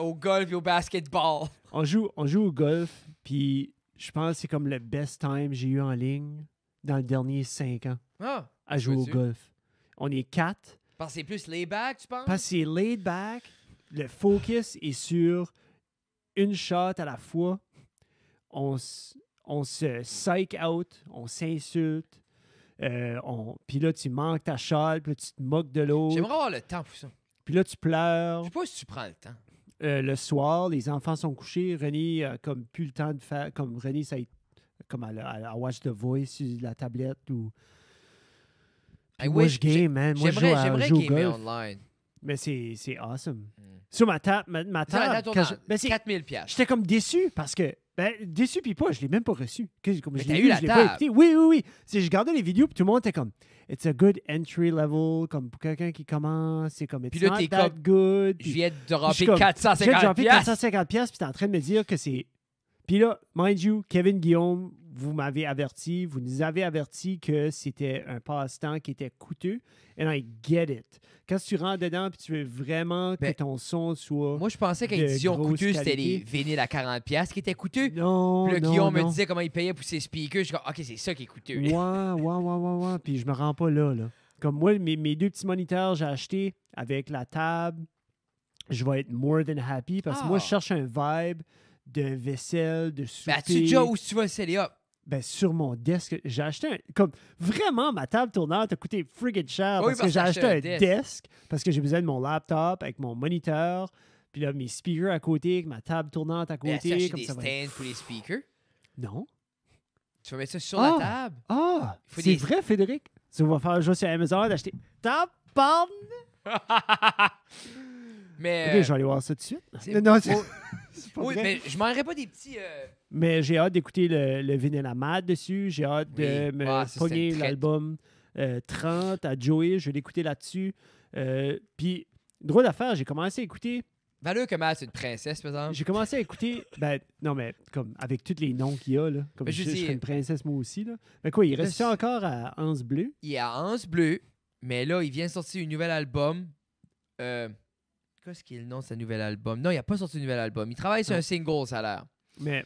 au golf et au basketball. On joue au golf, puis je pense que c'est comme le best time que j'ai eu en ligne dans les derniers 5 ans Ah, à jouer au vois-tu? golf. On est 4, parce que c'est plus layback, tu penses? parce que c'est laid back, le focus est sur une shot à la fois. On se psych out, on s'insulte, puis là, tu manques ta shot, puis là, tu te moques de l'autre, J'aimerais avoir le temps pour ça. puis là, tu pleures. Je sais pas si tu prends le temps. Le soir, les enfants sont couchés. René a comme plus le temps de faire. Comme René, ça comme elle a watch The Voice sur la tablette ou. Puis Hey, moi, oui, je game, man. Moi, je joue j'aimerais je joue au gamer golf. online. Mais c'est awesome. Mm. Sur ma table, ma Ça, la table. quand ben, c'est- 4000 piastres. j'étais comme déçu parce que. Ben, déçu, puis pas, je l'ai même pas reçu. Comme Mais je t'as l'ai eu vu, la je l'ai pas table. écouté. Oui, oui, oui. Je regardais les vidéos, puis tout le monde était comme. It's a good entry level, comme pour quelqu'un qui commence. C'est comme. It's Puis là, not t'es that comme, good. Je puis- viens de je suis dropper comme, 450 j'ai droppé piastres. 450 pièces, puis t'es en train de me dire que c'est... Puis là, mind you, Kevin Guillaume, vous m'avez averti, vous nous avez averti que c'était un passe-temps qui était coûteux. And I get it. Quand tu rentres dedans puis tu veux vraiment que Ben, ton son soit... Moi, je pensais qu'à de édition grosse coûteuse, c'était les qualité. vinyles à 40 piastres qui étaient coûteux. Non, Puis là, non, Guillaume non. me disait comment il payait pour ses speakers. Je suis comme, OK, c'est ça qui est coûteux. Ouais. Puis je me rends pas là. Comme moi, mes deux petits moniteurs, j'ai acheté avec la table. Je vais être more than happy parce que moi, je Ah. cherche un vibe de vaisselle, de souper. Ben, as-tu déjà où tu vas le seller up? Ben, sur mon desk, j'ai acheté un... Comme, vraiment, ma table tournante a coûté friggin' cher Oui, parce que parce j'ai que t'as acheté acheté un un desk parce que j'ai besoin de mon laptop avec mon moniteur, puis là, mes speakers à côté, avec ma table tournante à Ben, as-tu côté. acheté Comme des ça va être- stands pour les speakers? Non. Tu vas mettre ça sur Ah! la table? Ah! Faut C'est des- vrai, Frédéric? Tu vas faire jouer sur Amazon d'acheter... Ta porte! Mais, Ok, je vais aller voir ça tout de suite. c'est- Non, oh, c'est pas oui, vrai. mais je mangerais pas des petits... Mais j'ai hâte d'écouter le vinyle à Mad dessus. J'ai hâte de Oui. me Ah, ça, pogner c'était une traite. l'album 30 à Joey. Je vais l'écouter là-dessus. Puis, drôle d'affaire, j'ai commencé à écouter. Valeur que Matt, c'est une princesse, par exemple. J'ai commencé à écouter. Ben, non, mais comme avec tous les noms qu'il y a, là. Comme Mais je je dis- serais une princesse, moi aussi, là. Mais quoi, il reste Là, encore à Anse Bleu? Il est à Anse Bleu, mais là, il vient de sortir un nouvel album. Qu'est-ce qui est le nom de ce nouvel album? Non, il n'a pas sorti un nouvel album. Il travaille sur Non. un single, ça a l'air. Mais.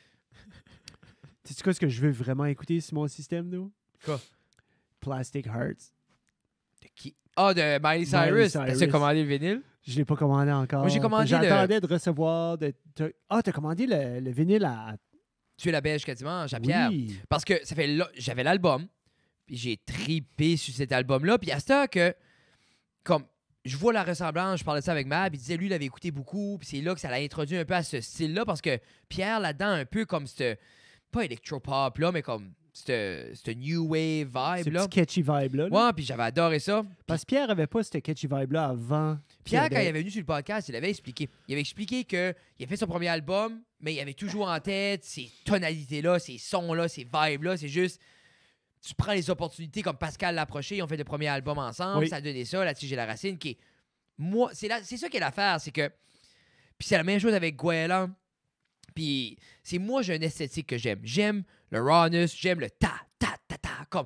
Sais-tu quoi ce que je veux vraiment écouter sur mon système, nous? Quoi? Plastic Hearts. De qui? Ah, de Miley Cyrus. T'as-tu Cyrus. commandé le vinyle? Je ne l'ai pas commandé encore. Moi, j'ai commandé J'attendais de recevoir. T'as commandé le vinyle à Tuer la Belge que dimanche à Pierre. Oui. Parce que ça fait j'avais l'album, puis j'ai tripé sur cet album-là. Puis à ce temps que, comme, je vois la ressemblance, je parlais de ça avec Mab, il disait, lui, il avait écouté beaucoup, puis c'est là que ça l'a introduit un peu à ce style-là, parce que Pierre, là-dedans, un peu comme cette, pas électropop, là, mais comme cette new wave Ce vibe, là. petit catchy vibe-là. là. Ouais, puis j'avais adoré ça. Parce que Pierre avait pas ce catchy vibe-là avant. Pierre, qu'il quand il avait- avait venu sur le podcast, il avait expliqué. Il avait expliqué qu'il a fait son premier album, mais il avait toujours en tête ces tonalités-là, ces sons-là, ces vibes-là. C'est juste, tu prends les opportunités comme Pascal Laproché, ils ont fait le premier album ensemble, Oui. ça a donné ça, là-dessus j'ai la racine, qui est... Moi, c'est ça qui est l'affaire, c'est que... Puis c'est la même chose avec Gouelan. Puis c'est moi, j'ai une esthétique que j'aime. J'aime le rawness, j'aime le ta, comme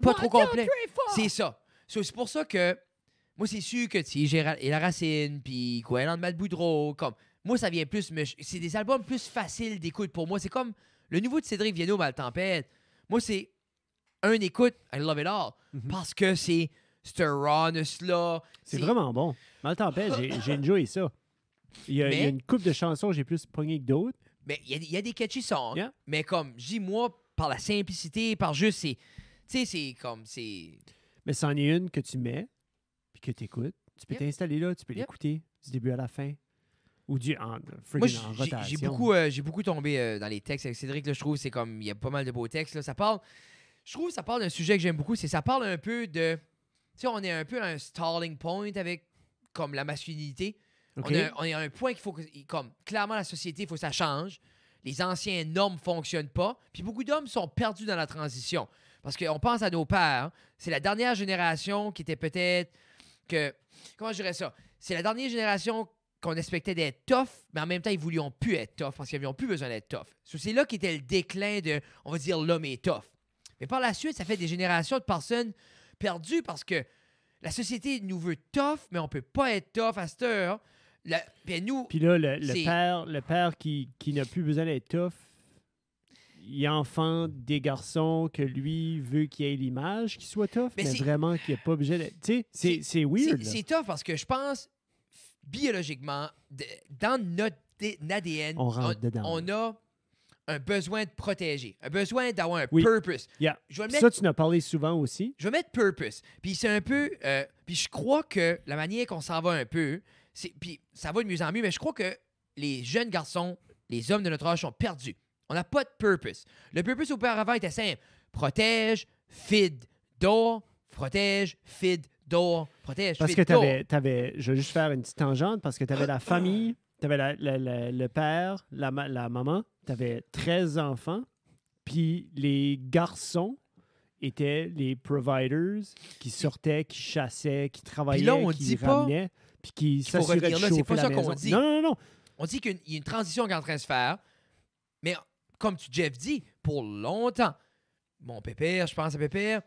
pas trop complet. C'est ça. So, c'est pour ça que moi, c'est sûr que tu sais, j'ai et la racine, puis Gouelan de Matt Boudreau, comme moi, ça vient plus. C'est des albums plus faciles d'écoute pour moi. C'est comme le nouveau de Cédric Vienno, Maltempête. Moi, c'est un écoute, I love it all. Mhm. Parce que c'est ce rawness-là. C'est vraiment bon. Mal tempête, j'ai enjoyé ça. Il y a Mais- une couple de chansons que j'ai plus pogné que d'autres. Mais il y a des catchy songs. Yeah. Mais comme, je dis, moi, par la simplicité, par juste, c'est. Tu sais, c'est comme. C'est. Mais c'en est une que tu mets, puis que tu écoutes. Tu peux Yep. t'installer là, tu peux Yep. l'écouter du début à la fin. Ou en Moi, rotation. j'ai beaucoup tombé dans les textes avec Cédric. Là, je trouve c'est comme. Il y a pas mal de beaux textes. Là. Ça parle. Je trouve que ça parle d'un sujet que j'aime beaucoup. C'est ça parle un peu de. Tu sais, on est un peu à un stalling point avec comme la masculinité. OK. On est à un point qu'il faut que. Comme, clairement, la société, il faut que ça change. Les anciennes normes ne fonctionnent pas. Puis beaucoup d'hommes sont perdus dans la transition. Parce qu'on pense à nos pères. Hein. C'est la dernière génération qui était peut-être que. Comment je dirais ça? C'est la dernière génération qu'on expectait d'être tough, mais en même temps, ils ne voulions plus être tough parce qu'ils n'avaient plus besoin d'être tough. So, c'est là qu'était le déclin de, on va dire, l'homme est tough. Mais par la suite, ça fait des générations de personnes perdues parce que la société nous veut tough, mais on ne peut pas être tough à cette heure. Puis nous, Puis là, c'est- le père qui n'a plus besoin d'être tough, il enfante des garçons que lui veut qu'il ait l'image qu'il soit tough, Mais mais c'est- vraiment qu'il n'est pas obligé d'être. Tu sais, c'est weird. là. c'est tough parce que je pense, biologiquement, dans notre ADN, On rentre dedans. on a un besoin de protéger, un besoin d'avoir un Oui. purpose. Yeah. Je vais le mettre Ça, tu en as parlé souvent aussi. Je vais mettre purpose. Puis c'est un peu. Puis je crois que la manière qu'on s'en va un peu, puis ça va de mieux en mieux, mais je crois que les jeunes garçons, les hommes de notre âge sont perdus. On n'a pas de purpose. Le purpose auparavant était simple. Protège, feed, dors, protège, feed, dors, protège, Parce feed, que dors. t'avais, je vais juste faire une petite tangente, parce que tu avais la famille, tu avais le père, la maman, tu avais 13 enfants, puis les garçons étaient les providers qui sortaient, qui chassaient, qui travaillaient, là, on qui dit pas ramenaient, puis qui faut s'assuraient de revenir là, chauffer c'est pas la ça qu'on maison. dit. Non, non, non. On dit qu'il y a une transition qui est en train de se faire, mais comme Jeff dit, pour longtemps, mon pépère, je pense à pépère,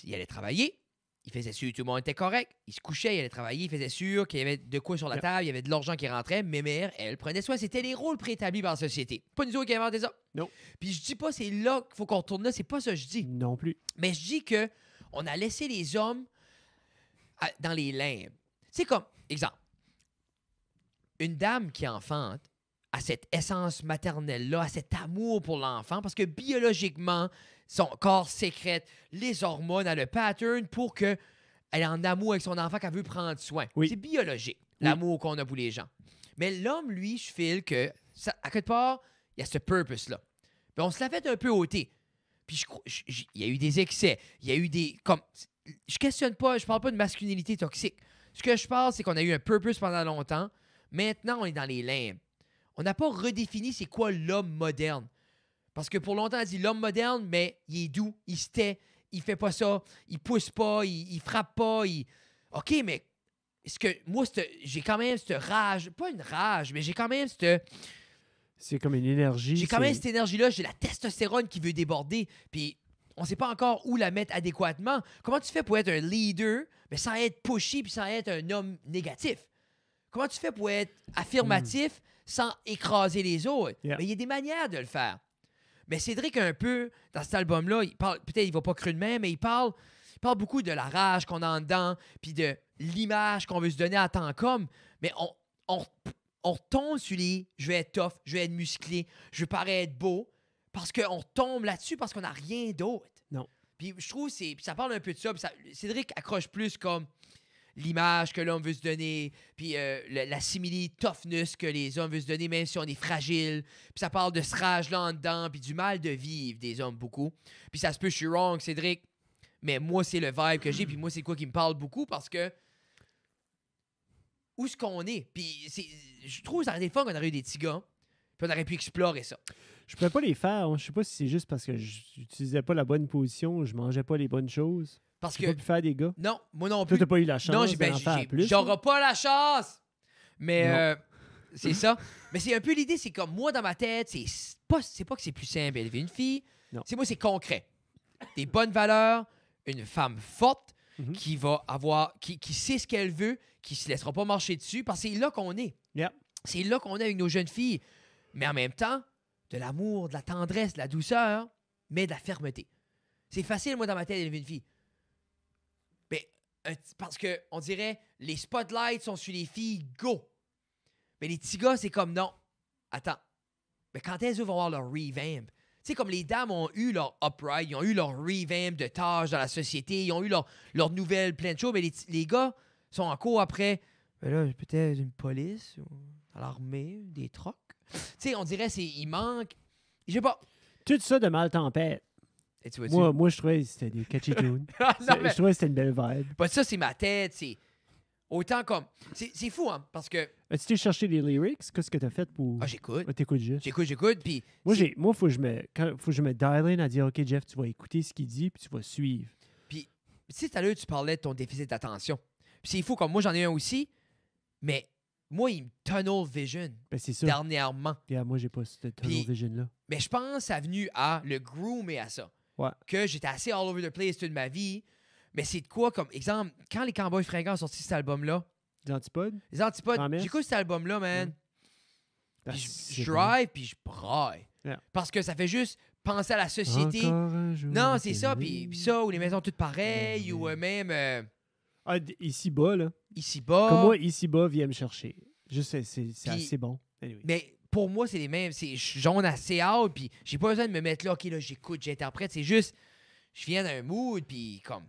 il allait travailler, il faisait sûr que tout le monde était correct, il se couchait, il allait travailler, il faisait sûr qu'il y avait de quoi sur la Yeah. table, il y avait de l'argent qui rentrait, mais mère, elle prenait soin. C'était les rôles préétablis par la société. Pas nous autres qui inventaient ça. Non. Puis je dis pas c'est là qu'il faut qu'on retourne là, c'est pas ça que je dis. Non plus. Mais je dis que on a laissé les hommes dans les limbes. C'est comme, exemple, une dame qui enfante a cette essence maternelle-là, a cet amour pour l'enfant, parce que biologiquement, son corps sécrète les hormones, a le pattern pour qu'elle est en amour avec son enfant, qu'elle veut prendre soin. Oui. C'est biologique, Oui. l'amour qu'on a pour les gens. Mais l'homme, lui, je file que, à quelque part, il y a ce purpose-là. Puis on se l'a fait un peu ôter. Puis il y a eu des excès. Il y a eu des... Comme, je questionne pas, je parle pas de masculinité toxique. Ce que je parle, c'est qu'on a eu un purpose pendant longtemps. Maintenant, on est dans les limbes. On n'a pas redéfini c'est quoi l'homme moderne. Parce que pour longtemps, on a dit l'homme moderne, mais il est doux, il se tait, il fait pas ça, il pousse pas, il frappe pas. OK, mais est-ce que moi, j'ai quand même cette rage, pas une rage, mais j'ai quand même cette... C'est comme une énergie. J'ai quand même c'est- cette énergie-là, j'ai la testostérone qui veut déborder, puis on sait pas encore où la mettre adéquatement. Comment tu fais pour être un leader, mais sans être pushy puis sans être un homme négatif? Comment tu fais pour être affirmatif sans écraser les autres? Yeah. Mais il y a des manières de le faire. Mais Cédric, un peu, dans cet album-là, il parle, peut-être il va pas cru de même, mais il parle beaucoup de la rage qu'on a en dedans, puis de l'image qu'on veut se donner en tant qu'homme. Mais on retombe sur les « je vais être tough, je vais être musclé, je veux paraître beau », parce qu'on retombe là-dessus parce qu'on n'a rien d'autre. Non. Puis je trouve puis ça parle un peu de ça. Puis Cédric accroche plus comme l'image que l'homme veut se donner, puis la simili-toughness que les hommes veulent se donner, même si on est fragile. Puis ça parle de ce rage-là en dedans, puis du mal de vivre des hommes beaucoup. Puis ça se peut, je suis wrong, Cédric, mais moi, c'est le vibe que j'ai, puis moi, c'est quoi qui me parle beaucoup, parce que où est-ce qu'on est? Puis je trouve que ça aurait été le fun qu'on aurait eu des petits gars, puis on aurait pu explorer ça. Je pouvais pas les faire. Je sais pas si c'est juste parce que j'utilisais pas la bonne position, je mangeais pas les bonnes choses. Parce J'ai que... pas pu faire des gars. Non, moi non Toi, plus. t'as pas eu la chance Non, d'en faire plus. j'aurai pas la chance. Mais c'est ça. Mais c'est un peu l'idée, c'est comme moi dans ma tête, c'est pas que c'est plus simple d'élever une fille. Non. C'est concret. Des bonnes valeurs, une femme forte Mhm. qui va avoir, qui sait ce qu'elle veut, qui se laissera pas marcher dessus, parce que c'est là qu'on est. Yeah. C'est là qu'on est avec nos jeunes filles. Mais en même temps, de l'amour, de la tendresse, de la douceur, mais de la fermeté. C'est facile, moi, dans ma tête, d'élever une fille. Mais parce que on dirait, les spotlights sont sur les filles, go! Mais les petits gars, c'est comme, non, attends. Mais quand elles vont avoir leur revamp, tu sais, comme les dames ont eu leur upright, ils ont eu leur revamp de tâches dans la société, ils ont eu leur nouvelle plein de choses, mais les gars sont encore après, ben là, peut-être une police, ou à l'armée, des trocs. Tu sais, on dirait, il manque, je sais pas. Tout ça de mal tempête. Et tu vois, Moi, je trouvais que c'était des catchy tunes. non, mais Je trouvais que c'était une belle vibe. pas ça, c'est ma tête, c'est autant comme, c'est fou, hein, parce que, As-tu été chercher les lyrics? Qu'est-ce que t'as fait pour... j'écoute, Ah, t'écoutes juste. j'écoute, puis Moi, faut que je me dial in à dire, OK, Jeff, tu vas écouter ce qu'il dit, puis tu vas suivre. tu sais, tout à l'heure, tu parlais de ton déficit d'attention. Puis c'est fou, comme moi, j'en ai un aussi, mais moi, il me tunnel vision Ben, c'est ça. dernièrement. Yeah, moi, j'ai pas cette tunnel vision-là. Mais je pense que ça a venu à le groomer à ça. Ouais. Que j'étais assez all over the place toute ma vie. Mais c'est de quoi, comme exemple, quand les Cowboys Fringants ont sorti cet album-là, Les antipodes? les Antipodes, Promise. j'écoute cet album-là, man. Puis c'est je bon. drive, puis je braille. Yeah. Parce que ça fait juste penser à la société. Encore un jour Non, à c'est ça. t'aimer. Puis ça, ou les maisons toutes pareilles, ou même Ah, ici-bas, là. ici-bas. Comme moi, ici-bas, viens me chercher. Juste, c'est Puis- assez bon. Anyway. Mais pour moi, c'est les mêmes. J'en ai assez hâte, puis j'ai pas besoin de me mettre là, OK, là, j'écoute, j'interprète. C'est juste, je viens d'un mood, puis comme...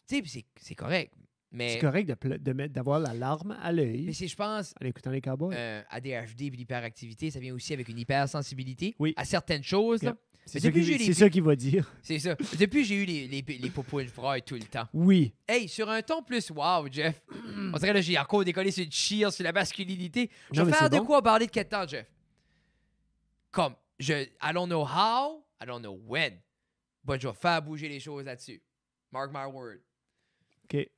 Tu sais, puis c'est correct. Mais C'est correct d'avoir la larme à l'œil je pense, en écoutant les cowboys. ADHD et l'hyperactivité, ça vient aussi avec une hypersensibilité Oui. à certaines choses. Là. C'est mais ça depuis qu'il que j'ai les- ça qu'il va dire. C'est ça. Depuis, j'ai eu les popos de Freud tout le temps. Oui. Hey, sur un ton plus wow, Jeff. On dirait là, j'ai encore décollé sur le cheer, sur la masculinité. Je Non, vais mais faire c'est de bon. quoi parler de quel temps, Jeff? Comme, I don't know how, I don't know when, but je vais faire bouger les choses là-dessus. Mark my word. OK.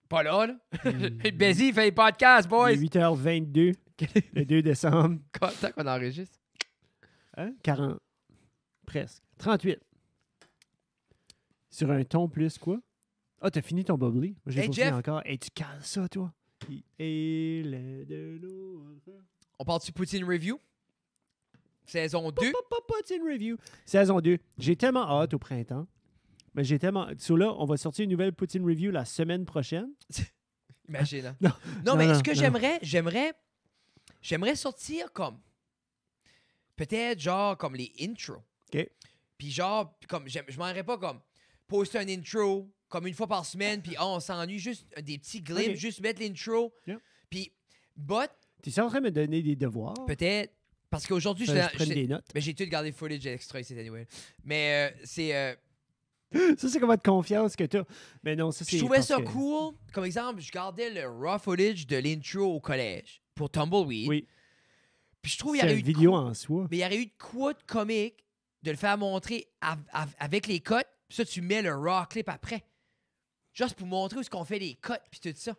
Pas là, là. Busy, fait les podcasts, boys. Il est 8h22, le 2 décembre. Content qu'on enregistre. Hein? 40. Presque. 38. Sur un ton plus quoi? Ah, t'as fini ton bubbly? Moi, j'ai Hey, pas fini Jeff. encore. Et tu cales ça, toi? Et de l'eau. On part-tu Poutine Review? Saison 2. Poutine Review. Saison 2. J'ai tellement hâte au printemps. Mais j'ai tellement... So là, on va sortir une nouvelle Poutine Review la semaine prochaine. Imagine. Hein? Non. Non, mais non, ce que non. j'aimerais sortir comme, peut-être genre comme les intros. OK. Puis genre, comme, je m'en irais pas comme poster un intro comme une fois par semaine, puis on s'ennuie, juste des petits glimpses, OK. juste mettre l'intro. Yeah. Puis, but, T'es en train de me donner des devoirs? peut-être, parce qu'aujourd'hui, Je prenne des notes. mais j'ai tout gardé le footage extra ici, anyway. Mais c'est... Ça, c'est comment de confiance que t'as. Mais non, ça, c'est... Je trouvais parce ça que- cool. Comme exemple, je gardais le raw footage de l'intro au collège pour Tumbleweed. Oui. Puis je trouve qu'il y C'est aurait une eu vidéo en soi. mais il y aurait eu de quoi de comique de le faire montrer avec les cuts. Puis ça, tu mets le raw clip après. Juste pour montrer où est-ce qu'on fait les cuts puis tout ça.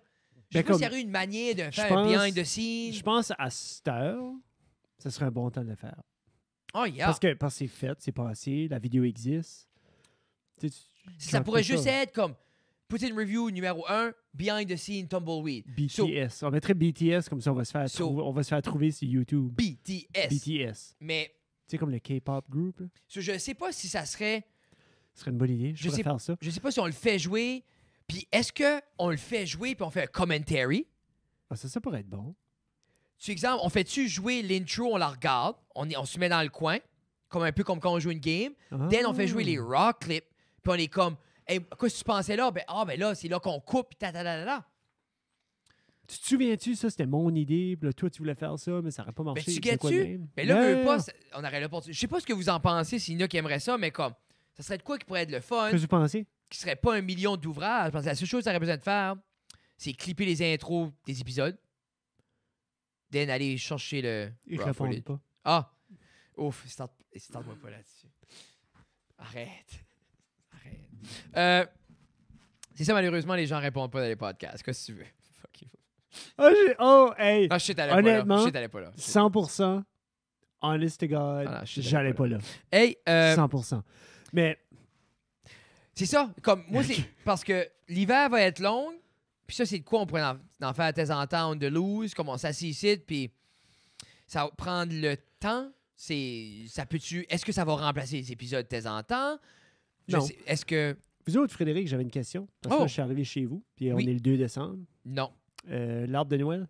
Je sais Ben, pas s'il y comme- aurait eu une manière de je faire un pense- behind the scenes. Je pense à cette heure, ça serait un bon temps de le faire. Oh, yeah. Parce que c'est fait, c'est passé, la vidéo existe. Tu sais, Ça tu pourrait fais juste ça. être comme Poutine Review numéro 1, behind the scenes Tumbleweed. BTS. On mettrait BTS, comme ça, on va se faire, on va se faire trouver sur YouTube. BTS. BTS. Mais Tu sais, comme le K-pop group. Là. je sais pas si ça serait... Ce serait une bonne idée. Je Je pourrais sais- faire ça. Je sais pas si on le fait jouer. Puis est-ce qu'on le fait jouer puis on fait un commentary? Ah, ça pourrait être bon. exemple, on fait-tu jouer l'intro, on la regarde, on se met dans le coin, comme un peu comme quand on joue une game. Then, on fait jouer les raw clips, puis on est comme, hey, quoi, si tu pensais là? Ben là, c'est là qu'on coupe, puis ta. Tu te souviens-tu, ça, c'était mon idée, puis là, toi, tu voulais faire ça, mais ça n'aurait pas Ben, marché. tu c'est quoi de guettes-tu? même? Mais là, Ouais. veux pas, on aurait l'opportunité. Je sais pas ce que vous en pensez, s'il y en a qui aimeraient ça, mais comme, ça serait de quoi qui pourrait être le fun, Qu'est-ce que vous pensez? qui serait pas 1 million d'ouvrages. Parce que la seule chose que ça aurait besoin de faire, c'est clipper les intros des épisodes, then aller chercher le Ils raw répondent footage. pas. Ah! Ouf, starte-moi pas là-dessus. Arrête. C'est ça, malheureusement, les gens répondent pas dans les podcasts. Qu'est-ce que tu veux? Fuck you. Hey! Non, shit, Honnêtement, t'allais pas là. 100%, honest to God, Ah non, shit, j'allais pas là. Hey, 100%. Mais, c'est ça. Comme, moi, c'est parce que l'hiver va être long. Puis ça, c'est de quoi on pourrait en faire de temps en temps, on de loose, comme on s'assied ici, puis ça va prendre le temps. Est-ce que ça va remplacer les épisodes de temps en temps? Non. Est-ce que... vous autres, Frédéric, j'avais une question. Parce que Oh! là, je suis arrivé chez vous, puis on Oui. est le 2 décembre. Non. L'arbre de Noël?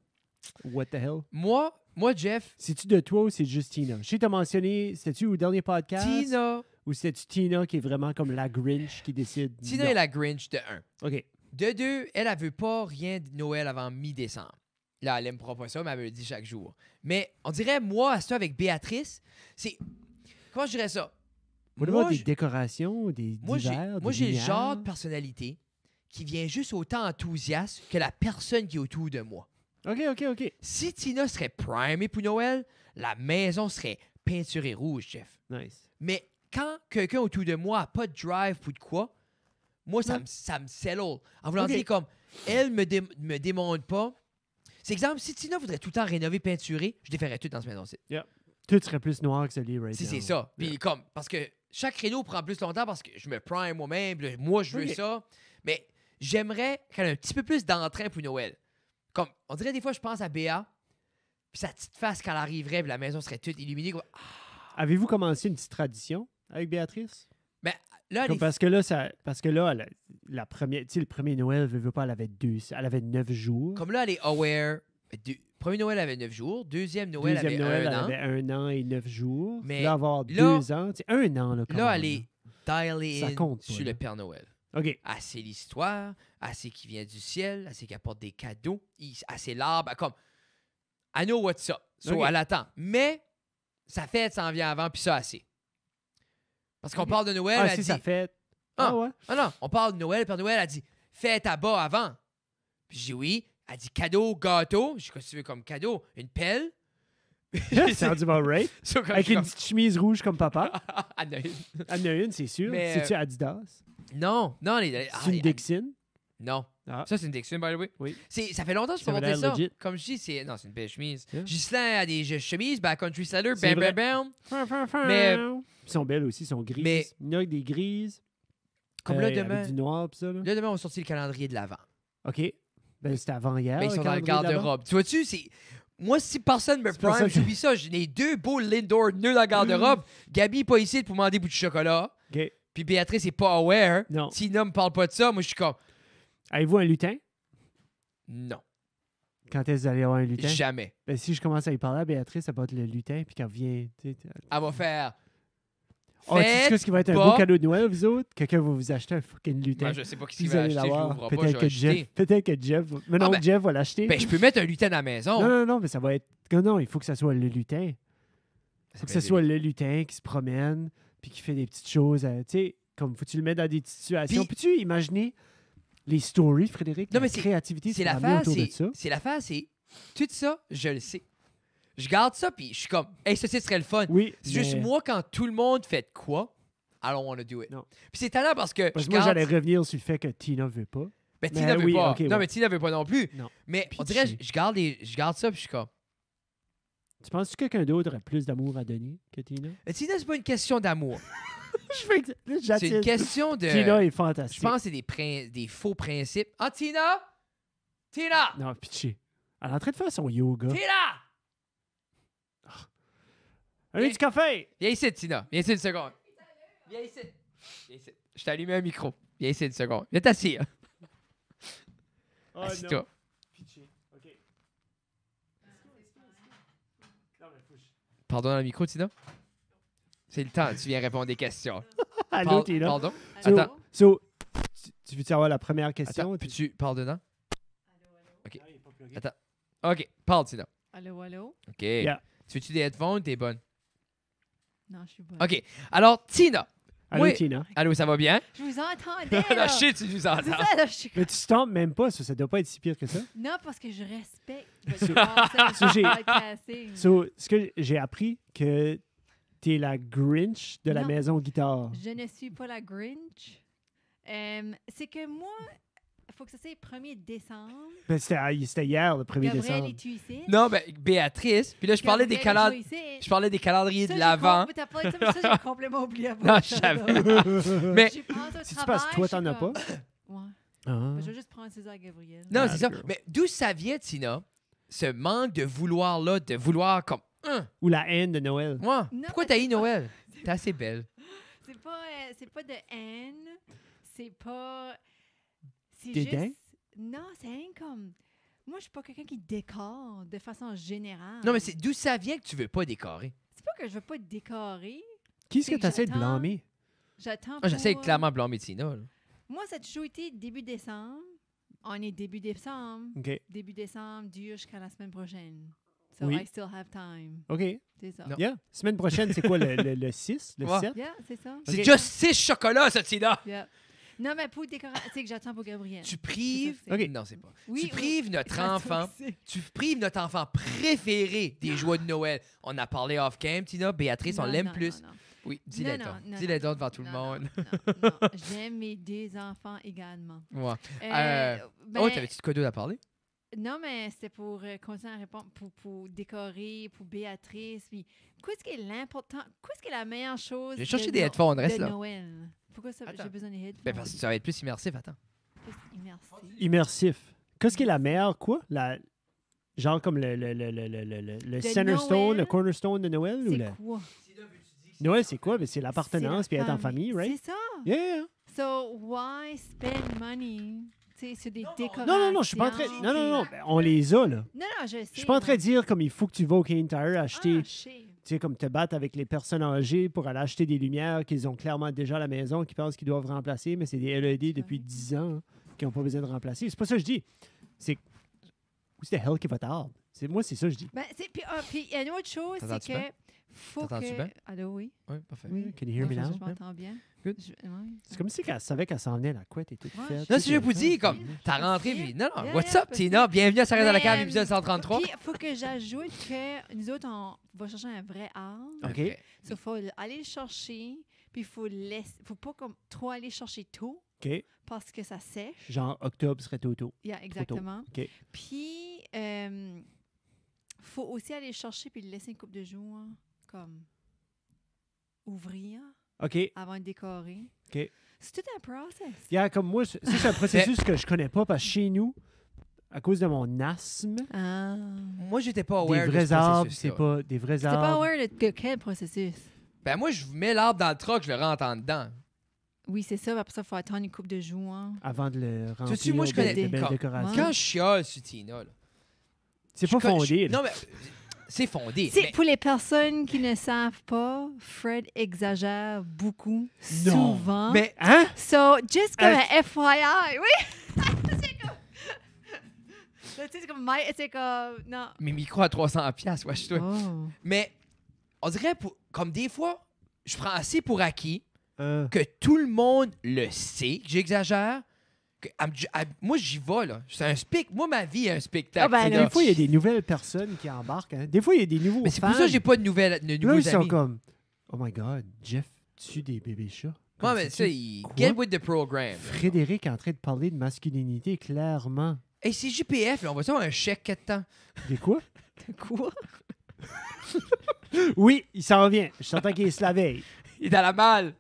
What the hell? Moi, Jeff, C'est-tu de toi ou c'est juste Tina? Je sais que t'as mentionné, c'était-tu au dernier podcast? Tina Ou c'était-tu Tina qui est vraiment comme la Grinch qui décide? Tina non? est la Grinch de 1. OK. De 2, elle veut pas rien de Noël avant mi-décembre. Là, elle aimera pas ça, mais elle me le dit chaque jour. Mais on dirait, moi, ça avec Béatrice, c'est... Comment je dirais ça? What about des décorations, des divers, Moi, des j'ai le lumières? genre de personnalité qui vient juste autant enthousiaste que la personne qui est autour de moi. OK. Si Tina serait primée pour Noël, la maison serait peinturée rouge, Jeff. Nice. Mais quand quelqu'un autour de moi n'a pas de drive pour de quoi, moi, ça Ouais. me settle. En voulant Ok. dire comme, elle me démonte pas. C'est exemple, si Tina voudrait tout le temps rénover, peinturer, je déferais tout dans ce maison-ci. Tout serait plus noir que celui right Si now. c'est ça. Puis comme, parce que chaque réno prend plus longtemps parce que je me prime moi-même, puis là, moi, je veux Ok. ça. Mais j'aimerais qu'elle ait un petit peu plus d'entrain pour Noël. Comme, on dirait des fois, je pense à Béa, puis sa petite face quand elle arriverait, puis la maison serait toute illuminée. Comme, Avez-vous commencé une petite tradition avec Béatrice? mais là, Comme parce que là, la première, tu sais, le premier Noël, veut pas, elle avait 9 jours. comme là, elle est aware. Premier Noël avait 9 jours. Deuxième Noël Deuxième Noël, avait elle 1 an. avait 1 an et 9 jours. Mais là, avoir là- 2 ans, c'est 1 an. Là, Là, elle est dialée Ça in compte pas, sur là. le Père Noël. OK. Elle sait l'histoire, elle sait qui vient du ciel, elle sait qu'il apporte des cadeaux, elle sait l'arbre, comme... I know what's up. So, Ok. elle attend. Mais, sa fête s'en vient avant, puis ça, assez. Parce qu'on Ok. parle de Noël, Ah, elle c'est dit... sa fête. Ah. Ah ouais? Ah non, on parle de Noël, le Père Noël, elle dit « Fête à bas avant. » Puis j'ai dit oui. Elle dit « Cadeau, gâteau. » Je dis « Qu'est-ce que tu veux comme cadeau? Une pelle? » C'est rendu about right. So, comme Avec je suis une comme- petite chemise rouge comme papa. Ah, non. Elle en a une, c'est sûr. Mais, C'est-tu Adidas? Non, C'est une Dixon? Non. Ah. Ça, c'est une Dixon, by the way. Oui. Ça fait longtemps que je Ça peux avait monter l'air ça. legit. Comme je dis, c'est une belle chemise. Yeah. Ghislain a des chemises, backcountry seller, C'est bam, bam, vrai. bam. Mais- Ils sont belles aussi, ils sont grises. Mais- Il y en a des grises. Comme là, avec demain, du noir pis ça, là. là, demain, on sortit le calendrier de l'Avent. OK. Ben, c'était avant hier. Ben, ils le sont dans le calendrier de l'Avent. garde-robe. Tu vois-tu, c'est... Moi, si personne me C'est pour ça prime, que- j'oublie ça. J'ai les 2 beaux Lindor nœuds dans le garde-robe. Gabi n'est pas ici pour demander bout de chocolat. OK. Puis Béatrice n'est pas aware. Non. Tina me parle pas de ça. Moi, je suis comme... Avez-vous un lutin? Non. Quand est-ce que vous allez avoir un lutin? Jamais. Ben, si je commence à y parler à Béatrice, ça va être le lutin, puis qu'elle vient... Elle va faire... Oh, tu sais ce qui va être un pas- beau cadeau de Noël, vous autres? Quelqu'un va vous acheter un fucking lutin. Moi, je sais pas qui Vous va allez acheter. Je l'avoir. l'ouvre pas, je Peut-être vais que acheter. Jeff... Peut-être que Jeff... Mais non, ben- Jeff va l'acheter. Ben, je peux mettre un lutin à la maison. Non, mais ça va être... Non, il faut que ça soit le lutin. Il faut que ce soit le lutin qui se promène, puis qui fait des petites choses. Tu sais, comme faut que tu le mets dans des petites situations. Puis- Peux-tu imaginer les stories, Frédéric? Non, la mais c'est- créativité C'est tu vas amener l'affaire, autour de ça. c'est l'affaire, c'est... Tout ça, je le sais. Je garde ça, puis je suis comme... Hey, ça serait le fun. Oui, C'est juste mais- moi, quand tout le monde fait de quoi, I don't want to do it. Non. Puis c'est talent parce que Parce je que moi, garde... j'allais revenir sur le fait que Tina veut pas. Ben, Tina Mais veut oui, pas. ok, Non, ouais. mais Tina veut pas non plus. Non. Mais on Pitché. dirait, je garde ça, puis je suis comme... Tu penses que quelqu'un d'autre aurait plus d'amour à donner que Tina? Mais Tina, c'est pas une question d'amour. Je fais que- là, C'est j'attire. une question de... Tina est Je fantastique. pense que c'est des faux principes. Ah, Tina! Tina! Non, pitché. Elle est en train de faire son yoga. Tina! Allez, du café! Viens ici, Tina. Viens ici une seconde. Viens ici. Viens ici. Je t'ai allumé un micro. Viens ici une seconde. Viens t'asseoir. Oh, Assis-toi. Pitché. OK. Pardon dans le micro, Tina? C'est le temps, tu viens répondre des questions. Allô, Tina. Pardon? So, Attends. so, tu veux savoir la première question? Attends, puis tu parles dedans? OK. Ah, il est pas plugué. Attends. OK, parle, Tina. Allô, allô? OK. Yeah. Tu veux-tu des headphones? T'es bonne. Non, je suis bonne. OK. Alors, Tina. Allô, Oui. Tina. Allô, ça va bien? Je vous entendais, Non, là. je sais, tu nous C'est entends. ça, là, je suis Mais tu te tombes même pas, ça doit pas être si pire que ça. Non, parce que je respecte So- votre so j'ai- podcasting. So, ce que j'ai appris que t'es la Grinch de la Non. maison guitare. Je ne suis pas la Grinch. C'est que moi, il faut que ça soit 1er décembre. Ben, c'était hier, le 1er Gabriel, décembre. es-tu ici? Non, ben, Béatrice. Puis là, je parlais des Gabriel, calendriers. es-tu ici? Je parlais des calendriers Ça, de j'ai l'avant. t'as parlé de ça, mais ça, j'ai complètement oublié. Non, je savais. Mais, J'y pense au Si tu travail, passes, toi, je suis t'en as comme- pas. Ouais. Ah. Ben, je vais juste prendre César Gabriel. non, Ah, c'est ça. girl. Mais d'où ça vient, Tina, ce manque de vouloir là, de vouloir comme. Ou la haine de Noël. Moi, Non, pourquoi mais t'as c'est eu Noël? T'es assez belle. C'est pas de haine. C'est pas. C'est Dédain? juste. Non, c'est rien comme. Moi, je suis pas quelqu'un qui décore de façon générale. Non, mais c'est d'où ça vient que tu veux pas décorer? C'est pas que je veux pas décorer. Qui est-ce C'est que que tu essaies de j'attends. blâmer? J'attends. Ah, j'essaie pour- clairement de blâmer Tina. là. Moi, ça a toujours été début décembre. On est début décembre. OK. Début décembre dure jusqu'à la semaine prochaine. So Oui. I still have time. OK. C'est ça. Non. Yeah. Semaine prochaine, c'est quoi, le 6? Le Ouais. 7? Yeah, c'est ça. C'est Ok. juste 6 chocolats, ça, Tina! Yeah. Non, mais pour décorer, c'est que j'attends pour Gabriel. Tu prives. C'est ça, c'est- OK. Non, c'est pas. Oui, tu oui. prives notre enfant. C'est- Tu prives notre enfant préféré des joies de Noël. On a parlé off-cam, Tina. Béatrice, on Non, l'aime non, plus. non, non. Oui, dis-le Non, donc. non, Dis-le non, donc devant tout le non, monde. Non, non. J'aime mes deux enfants également. Ouais. Ben, Oh, t'avais-tu de quoi d'autre à parler? non, mais c'était pour continuer à répondre, pour décorer, pour Béatrice. Puis, qu'est-ce qui est l'important? Qu'est-ce qui est la meilleure chose J'ai cherché de des No- headphones, reste de là. Noël? Pourquoi ça, Attends. j'ai besoin des headphones? Ben, parce que ça va être plus immersif, attends. Merci. Immersif. Qu'est-ce qui est la meilleure, quoi? Genre comme le centerstone, Noël? le cornerstone de Noël? Ou C'est le... quoi? Noël, c'est quoi? Ben, c'est C'est l'appartenance la puis être en famille, right? C'est ça. Yeah. So, why spend money? Tu sais, sur des décorations? Non, je suis pas en train... Non. Ben, on les a, là. Non, je sais. Je suis pas en train de dire comme il faut que tu vas au Canadian Tire acheter, Ah, je sais. tu sais, comme te battre avec les personnes âgées pour aller acheter des lumières qu'ils ont clairement déjà à la maison, qu'ils pensent qu'ils doivent remplacer, mais c'est des LED depuis 10 ans hein, qui n'ont pas besoin de remplacer. C'est pas ça que je dis. C'est... Who's the hell qui va tard? Moi, c'est ça que je dis. Ben, puis il y a une autre chose, c'est T'entends-tu bien? que faut T'entends-tu que... bien? Allô, oui? Oui, parfait. Can you hear me Ouais, now? je m'entends bien. Good. Ouais. C'est comme si qu'elle savait qu'elle s'en venait, la couette et tout Ouais, fait. Là, tout si je vous est dis, fait. comme, t'as rentré, puis non, Yeah, what's yeah, up, Tina? Bienvenue à Sarah dans la cave, Mais, épisode 133. Puis, il faut que j'ajoute que nous autres, on va chercher un vrai arbre. OK. Il faut aller le chercher, puis il faut faut pas comme trop aller chercher tôt, OK. parce que ça sèche. Genre, octobre serait tôt. Yeah, exactement. OK. Puis, faut aussi aller le chercher puis le laisser une couple de jours, comme ouvrir OK. avant de décorer. OK. C'est tout un process. Yeah, comme moi, ça, c'est un processus que je connais pas parce que chez nous, à cause de mon asthme, Ah. Moi, j'étais pas des aware de vrais ce arbres, processus-là. c'est pas des vrais T'es pas arbres. aware de quel processus? Ben, moi, je mets l'arbre dans le truck, je le rentre en dedans. Oui, c'est ça. Après ça, il faut attendre une couple de jours. Hein. Avant de le remplir sais-tu, moi, je de- connais de belles quand- décorations. Quand je chiale sur Tina, là. C'est pas fondé. là. Non, mais c'est fondé. C'est mais- pour les personnes qui ne savent pas, Fred exagère beaucoup, Non. souvent. Mais Hein? So, just comme un FYI, oui! c'est comme... Là, tu sais, c'est comme... C'est comme... Non. mes micros à 300$, wesh-toi. Oh. Mais on dirait, comme des fois, je prends assez pour acquis Euh, que tout le monde le sait que j'exagère. Moi, j'y vais, là. C'est un moi, ma vie est un spectacle. Ah, ben, là. des fois, il y a des nouvelles personnes qui embarquent. Hein. Des fois, il y a des nouveaux Mais c'est fans. pour ça que j'ai pas de Là, nouveaux ils sont amis. comme, oh my God, Jeff tue des bébés chats. Ouais, Comme mais si ça, tu- Quoi? get with the program. Frédéric est en train de parler de masculinité, clairement. Hey, c'est JPF, là, on va avoir un chèque de temps. Des quoi? Quoi? Oui, il s'en vient. Je sentais qu'il se la veille. Il est dans la malle.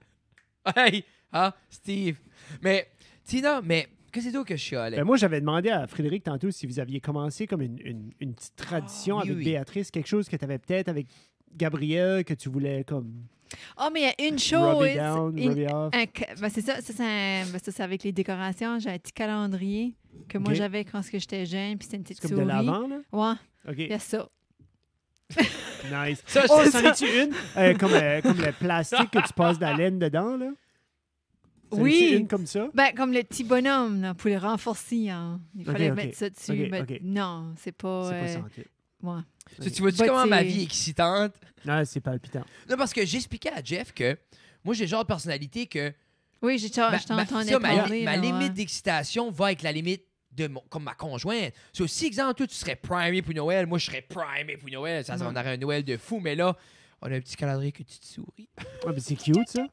Hey, hein, Steve. Mais, Tina, qu'est-ce que c'est d'autre que je chialais? Ben, moi, j'avais demandé à Frédéric tantôt si vous aviez commencé comme une petite tradition Ah, oui, avec oui. Béatrice, quelque chose que tu avais peut-être avec Gabriel, que tu voulais comme Oh, mais il y a une rub chose... it down, une- rub it off. ben, c'est ça, c'est avec les décorations. J'ai un petit calendrier que moi, Ok. j'avais quand j'étais jeune, puis c'était une petite C'est comme de souris. l'avant, là? Ouais, OK. il y a ça. Nice. Ça, Oh, c'est c'en est-tu une? Comme le plastique que tu passes de la laine dedans, là? C'en Oui. est-tu une comme ça? Ben, comme le petit bonhomme, là, pour le renforcer. Hein. Il fallait ok. mettre ça dessus. Ok, mais ok. non, c'est pas... C'est pas santé. ouais. Tu vois-tu Bah, comment ma c'est- vie est excitante? Non, c'est palpitant. Non, parce que j'expliquais à Jeff que moi, j'ai le genre de personnalité que Oui, je t'entendais ça, parler. ma là, limite ouais. d'excitation va avec la limite de comme ma conjointe. So, si, exemple, toi, tu serais primé pour Noël, moi, je serais primé pour Noël. Ça, Ouais. on aurait un Noël de fou, mais là, on a un petit calendrier que tu te souris. Ah, mais c'est cute, ça.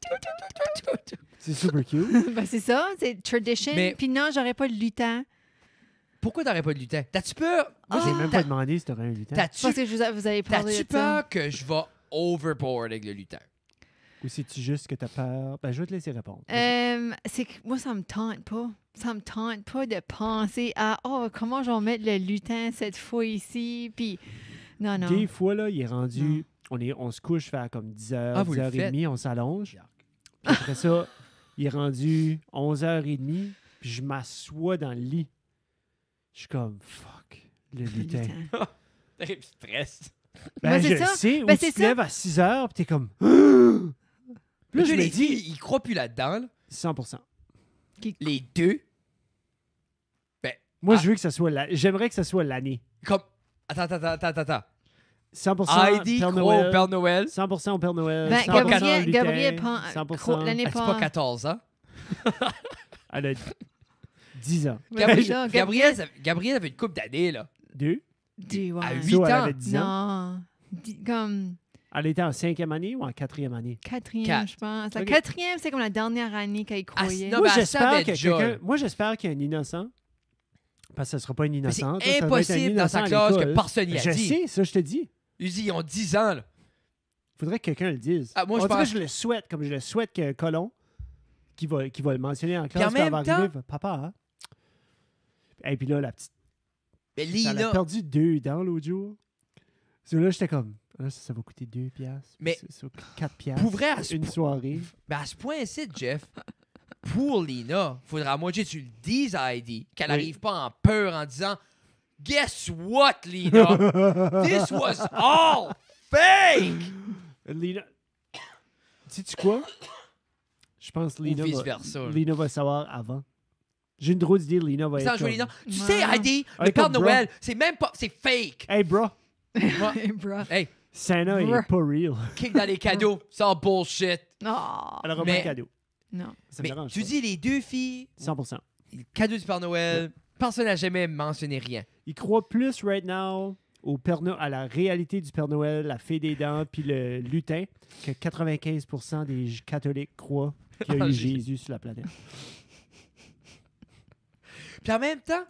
C'est super cute. Ben, c'est ça, c'est tradition. Mais- Puis non, j'aurais pas de lutin. Pourquoi t'aurais pas de lutin? T'as-tu peur? Moi, j'ai même t'as- pas demandé si t'aurais un lutin. T'as-tu Parce que vous avez parlé t'as-tu de ça. peur que je vais overboard avec le lutin? Ou c'est-tu juste que t'as peur? Ben, je vais te laisser répondre. C'est que moi, ça me tente pas. Ça me tente pas de penser à comment je vais mettre le lutin cette fois ici. Puis, non. Des fois, là, il est Non. rendu... On se couche vers comme 10h, Ah, vous le 10h30, on s'allonge. Puis après ça, il est rendu 11h30, puis je m'assois dans le lit. Je suis comme, fuck, le Le lutin. lutin. T'as un stress. Ben, Ben, je c'est le ça. sais, Ben, où c'est tu te ça. lèves à 6h, puis t'es comme... Puis là, je me les dis... filles, ils croient plus là-dedans. Là. 100%. Les deux, Moi, Ah. je veux que ça soit... J'aimerais que ça soit l'année. comme... Attends. 100% Heidi Père croit au Noël. Père Noël. 100% au Père Noël. Ben, 100% lutin, Gabriel 100%. l'année Elle pas 14 ans. Elle a 10 ans. Ouais, c'est ça, Gabriel avait une couple d'années, là. 2. Ouais. À 8 So, elle ans. avait 10 ans. Non. Comme Elle était en 5e année ou en 4e année? quatrième, Quatre. je pense. La Ok. quatrième, c'est comme la dernière année qu'elle croyait. non, Moi, ben, elle j'espère savait que déjà, quelqu'un... là. Moi, j'espère qu'il y a un innocent. Parce que ce ne sera pas une Mais c'est innocente. là, ça va être un impossible dans sa innocent à classe que l'école. personne n'y a Je dit. sais, ça, je te dis. Ils disent, ils ont 10 ans, là. Faudrait que quelqu'un le dise. Ah, moi, je En tout cas, pense- je le souhaite, comme je le souhaite que Colomb, qui va le mentionner en en classe, puis elle même va arriver, papa, hein? Et puis là, la petite... Mais Elle Lina... a perdu 2 dents l'autre jour. So, là, j'étais comme... Là, ça va coûter 2 piastres. Mais- Ça va coûter 4 piastres. Pour vrai, à ce Une soirée. Ben à ce point-ci, Jeff, pour Lina, faudra à moitié que tu le dises à Heidi, qu'elle Oui. n'arrive pas en peur en disant « Guess what, Lina? This was all fake! Lina... Sais-tu quoi? Je pense que » Ou Lina, vice-versa. Lina va savoir avant. J'ai une drôle d'idée, Lina va C'est être en jouant, comme... Lina. Tu Ouais. sais, Heidi, le Hey, Père comme bro. Noël, c'est même pas... C'est fake! Hey, bro! Bro. Hey, Santa, il Bruh. est pas real. kick dans les cadeaux, c'est all bullshit. Non. Elle aura pas Mais- de cadeau. Non. Ça me Mais dérange tu pas. dis les deux filles, 100%. le cadeau du Père Noël, personne n'a jamais mentionné rien. Il croit plus right now au à la réalité du Père Noël, la fée des dents, puis le lutin, que 95% des catholiques croient qu'il y a Ah, eu j'ai- Jésus sur la planète. Puis en même temps,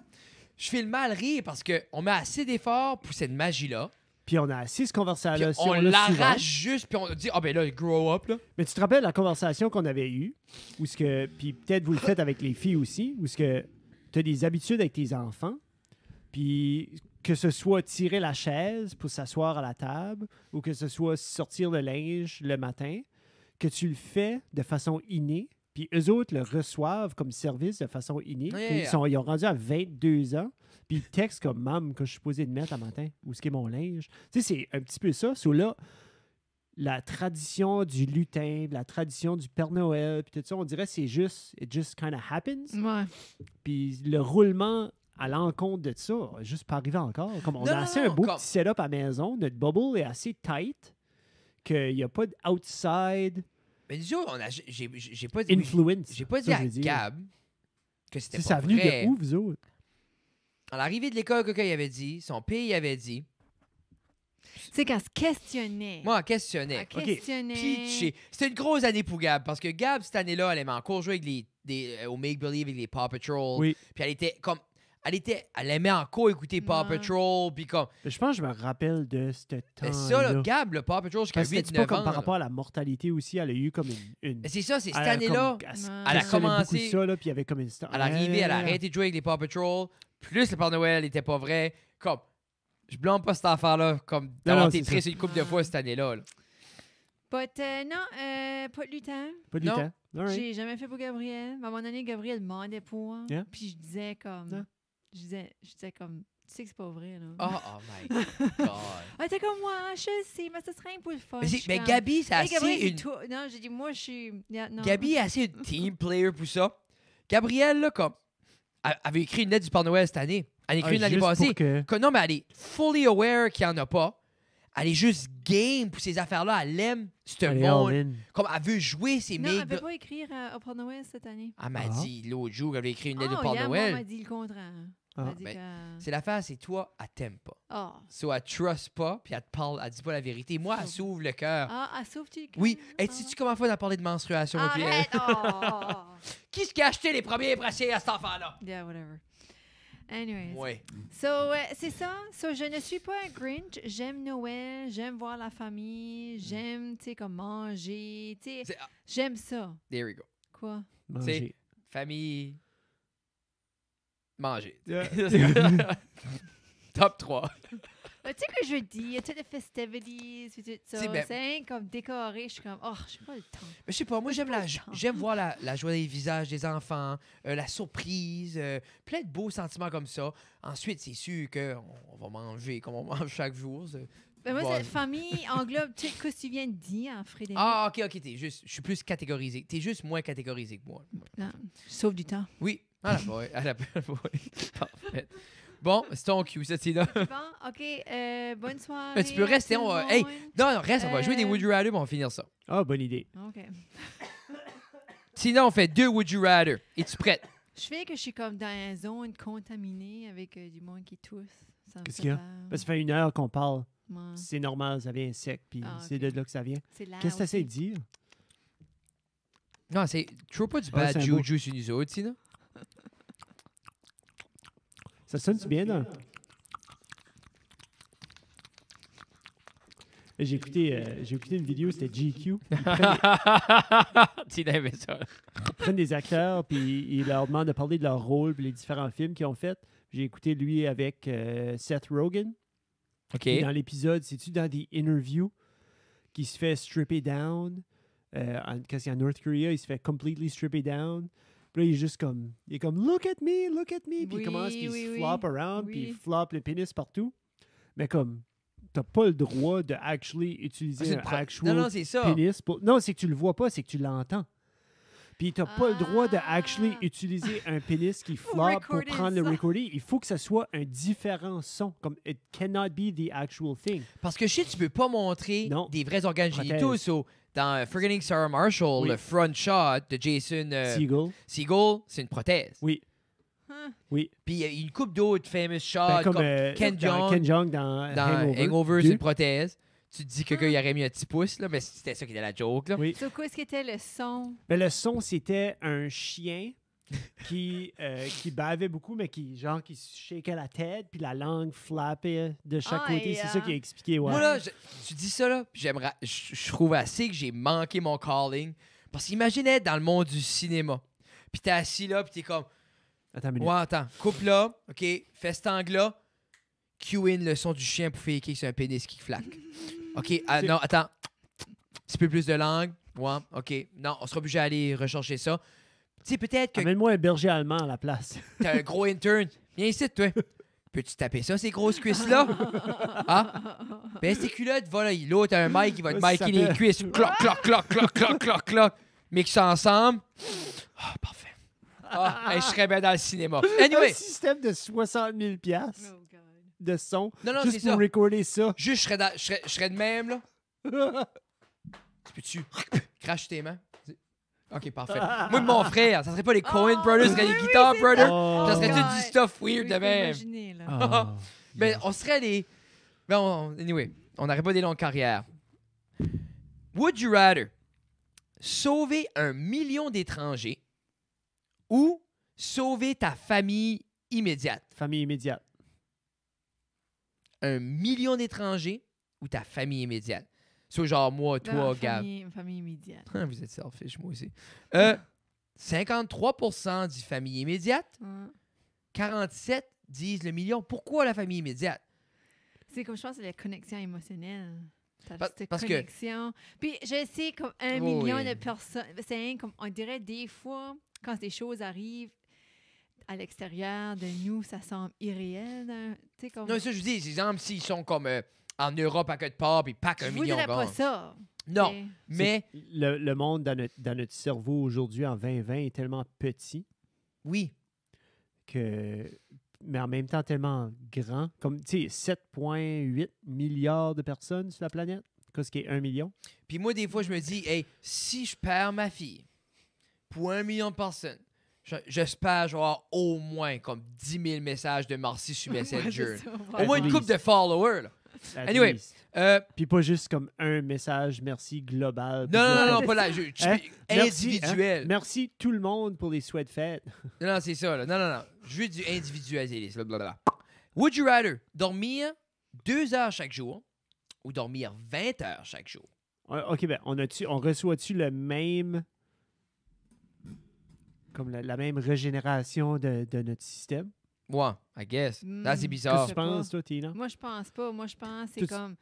je fais le mal rire parce qu'on met assez d'efforts pour cette magie-là. Puis on a assez ce Puis conversation-là on souvent. l'arrache juste, puis on dit, ah ben là, grow up, là. Mais tu te rappelles la conversation qu'on avait eue, où ce que, puis peut-être vous le faites avec les filles aussi, où ce que tu as des habitudes avec tes enfants, puis que ce soit tirer la chaise pour s'asseoir à la table, ou que ce soit sortir le linge le matin, que tu le fais de façon innée, puis eux autres le reçoivent comme service de façon innée. Yeah. Ils ont rendu à 22 ans, puis ils textent comme « Maman, que je suis supposé de mettre à matin, où est-ce qu'est mon linge? » Tu sais, c'est un petit peu ça. So là, la tradition du lutin, la tradition du Père Noël, puis tout ça, on dirait que c'est juste, it just kind of happens. Ouais. Puis le roulement à l'encontre de ça a juste pas arrivé encore. Comme on Non, a non, assez non, un beau comme- petit setup à la maison, notre bubble est assez tight, qu'il n'y a pas d'outside Mais déjà, j'ai pas dit, influence. j'ai pas dit Ça, à je veux dire. Gab que c'était C'est pas ça venu vrai. de où, vous autres? À l'arrivée de l'école, quelqu'un il avait dit, son père il avait dit, C'est qu'elle se questionnait. moi, on questionnait. Elle questionnait. Pitché. C'était une grosse année pour Gab, parce que Gab, cette année-là, elle aimait encore jouer avec au Make-Believe avec les Paw Patrol. Oui. Puis elle aimait encore écouter Paw Ouais. Patrol, puis comme... Je pense que je me rappelle de ce Mais temps-là. ça, là, Gab, le Paw Patrol, jusqu'à Parce que c'était 8-9 pas ans. comme par là. rapport à la mortalité aussi, elle a eu comme une Mais c'est ça, c'est cette elle a année-là, comme- Ouais. se Elle a questionnait commencé- beaucoup ça, là, puis il y avait comme une histoire. à l'arrivée, elle a Ouais. arrêté de jouer avec les Paw Patrol, plus le Père Noël n'était pas vrai. Comme, je blâme pas cette affaire-là, comme d'avoir non, été c'est triste ça. une couple de fois cette année-là. là. But, non, pas de lutin. Pas de Non. lutin. All right. J'ai jamais fait pour Gabriel. À un moment donné, Gabriel demandait pour. Yeah. Puis je disais comme. Yeah. Je disais comme. sais que c'est pas vrai, là. Oh my God. Ah, t'es comme moi, je sais, mais ça serait rien pour le fun. Mais, Je suis comme, Gabi, c'est Hey, assez Gabriel, c'est une... toi. Non, j'ai dit, moi, je suis. Non. Gabi est assez une team player pour ça. Gabrielle, là, comme... Elle avait écrit une lettre du Père Noël cette année. Elle a écrit une l'année Juste passée. pour que... Non, mais elle est fully aware qu'il n'y en a pas. Elle est juste game pour ces affaires-là. Elle aime ce Elle est monde. all in. Comme elle veut jouer ses Non, elle ne méga... veut pas écrire au Père Noël cette année. Elle m'a Ah. dit l'autre jour qu'elle avait écrit une lettre Oh, de Père hier, Noël. Moi, m'a dit le contraire. Elle Ah. m'a dit Ben, que... C'est l'affaire, c'est toi, elle t'aime pas. Oh. So, elle trust pas, puis elle te parle, elle dit pas la vérité. Moi, elle s'ouvre le cœur. Ah, elle sauve-tu le cœur? Oui. Ah. Et sais-tu comment faire à parler de menstruation? puis, Arrête! Oh. Qui se qui a acheté les premiers bracelets à cet enfant-là? Yeah, whatever. Anyways. Oui. So, c'est ça. So, je ne suis pas un Grinch. J'aime Noël. J'aime voir la famille. J'aime, tu sais, comme manger. Tu sais, j'aime ça. There we go. Quoi? Manger. Famille. Manger. Yeah. Top 3. Tu sais que je dis, il y a toutes les festivities, puis tout ça. C'est ben- C'est rien comme décoré. Je suis comme, oh, j'ai pas le temps. Mais je sais pas, moi J'ai j'aime pas le temps. j'aime voir la joie des visages des enfants, la surprise, plein de beaux sentiments comme ça. Ensuite, c'est sûr qu'on va manger comme on mange chaque jour. Ben moi, Bon. cette famille englobe tout ce que tu viens de dire, Frédéric. Ah, ok, je suis plus catégorisé. T'es juste moins catégorisé que moi. Non, je sauve du temps. Oui, à la boy, Parfait. Bon, c'est ton cue, ça, c'est là. C'est bon? OK. Bonne soirée. Tu peux rester, à tout le hey, monde. non, reste, on va jouer des Would You Rather, puis on va finir ça. Ah, bonne idée. OK. Sinon, on fait 2 Would You Rather. Es-tu prête? Je fais que je suis comme dans une zone contaminée avec du monde qui tousse. Ça me Qu'est-ce fait qu'il y a? peur. Ben, ça fait 1 heure qu'on parle. Ouais. C'est normal, ça vient sec, puis Ah, c'est ok. de là que ça vient. C'est là Qu'est-ce que tu essaies aussi. de dire? Non, c'est. Trouve pas du Ah, bad c'est un beau- juju sur nous autres, sinon. Ça sonne-tu bien, là? J'ai écouté une vidéo, c'était GQ. Tu l'avais ça. Ils prennent des acteurs, puis ils leur demandent de parler de leur rôle, puis les différents films qu'ils ont fait. J'ai écouté lui avec Seth Rogen. OK. Puis dans l'épisode, c'est-tu dans des interviews qui se fait stripper down? Quand c'est en North Korea, il se fait completely stripper down. Puis là, il est comme, look at me. Puis il Oui, commence, puis il oui, se oui. flop around, puis Oui. il flop le pénis partout. Mais comme, t'as pas le droit de actually utiliser un actual Non, c'est ça. pénis. Non, c'est que tu le vois pas, c'est que tu l'entends. Puis t'as pas le droit de Ah. actually utiliser un pénis qui Faut flop pour recorder prendre le ça. recording. Il faut que ça soit un différent son. Comme, it cannot be the actual thing. Parce que je sais, tu peux pas montrer Non. des vrais organes Prothèse. génitaux. So, dans Forgetting Sarah Marshall, Oui. le front shot de Jason Seagull. Segel, c'est une prothèse. Oui. Hein? Oui. Puis il y a une couple d'autres famous shots, Ben, comme Ken dans Jeong Ken Jeong dans dans Hangover, 2. c'est une prothèse. Tu te dis que le gars, il aurait mis un petit pouce, là, mais c'était ça qui était la joke. Là. Oui. So, quoi, est-ce qu'était le son? Ben, le son, c'était un chien qui bavait beaucoup, mais qui shakeait la tête, puis la langue flappait de chaque Ah, côté. et, C'est ça qu'il a expliqué. Ouais. Moi, là, tu dis ça, là, puis je trouve assez que j'ai manqué mon calling. Parce qu'imagine être dans le monde du cinéma. Puis t'es assis là, puis t'es comme, Attends une minute. ouais, attends, coupe là, OK, fais cet angle-là, cue in le son du chien pour faker que c'est un pénis qui flaque. OK, non, attends, un petit peu plus de langue. Ouais, OK, non, on sera obligé d'aller rechercher ça. Tu sais, peut-être que Amène-moi un berger allemand à la place. t'as un gros intern. Viens ici, toi. Peux-tu taper ça, ces grosses cuisses-là? Ah? Ben, ces culottes, voilà, l'autre a un mic, il va te Ouais, ça micer les fait- cuisses. Cloc, cloc, cloc, cloc, cloc, cloc, cloc. Mixe ça ensemble. Ah, parfait. Ah, hey, je serais bien dans le cinéma. Anyway, Un système de 60 000 Oh, God. de son Non, non, juste c'est pour ça. recorder ça. juste, je serais de même, là. Peux-tu cracher tes mains? OK, parfait. Moi et mon frère, ça serait pas les Coen Oh, Brothers, ça serait oui, les oui, Guitar c'est Brothers. Oh. Ça serait God. tout du stuff Oui, weird je de peux même. imaginer, là. Ah. Mais on serait des... Ben, anyway, on n'aurait pas des longues carrières. Would you rather sauver 1 million d'étrangers ou sauver ta famille immédiate? Famille immédiate. 1 million d'étrangers ou ta famille immédiate? So, genre moi, toi, Gab. Famille immédiate. Vous êtes selfish, moi aussi. 53% dit famille immédiate. Hein. 47 disent le million. Pourquoi la famille immédiate? C'est comme je pense que c'est la connexion émotionnelle. Cette parce que- connexion. Puis je sais comme 1 Oh, million oui. de personnes. C'est rien comme on dirait des fois quand des choses arrivent à l'extérieur de nous, ça semble irréel. Hein? Tu sais, comme... Non, ça, je dis, exemple, s'ils sont comme en Europe à quelque part, puis pack Je 1 million voudrais de pas gars. ça. Non, Mais- mais Le monde dans notre cerveau aujourd'hui, en 2020, est tellement petit oui. que... Mais en même temps, tellement grand. Comme, tu sais, 7,8 milliards de personnes sur la planète. Qu'est-ce qui est 1 million? Puis moi, des fois, je me dis, hey, si je perds ma fille pour 1 million de personnes, j'espère avoir au moins comme 10 000 messages de merci sur Messenger. Ouais, c'est ça, Au ouais. moins une couple de followers. Là. At Anyway, least. Euh, Puis pas juste comme un message merci global. puis non, non, dire, non, non, c'est pas là. ça. Hein? Merci, Individuel. hein? Merci tout le monde pour les souhaits de fête. Non, non, c'est ça. Là. Non, non, non. Je veux du individuel, blablabla. Would you rather dormir 2 heures chaque jour ou dormir 20 heures chaque jour? OK, ben, on reçoit-tu le même... Comme la même régénération de notre système? Ouais, I guess. Là, c'est Hmm, bizarre. Qu'est-ce que tu sais pas. penses, toi, Tina? Moi, je pense pas. Moi, je pense que c'est Tout- comme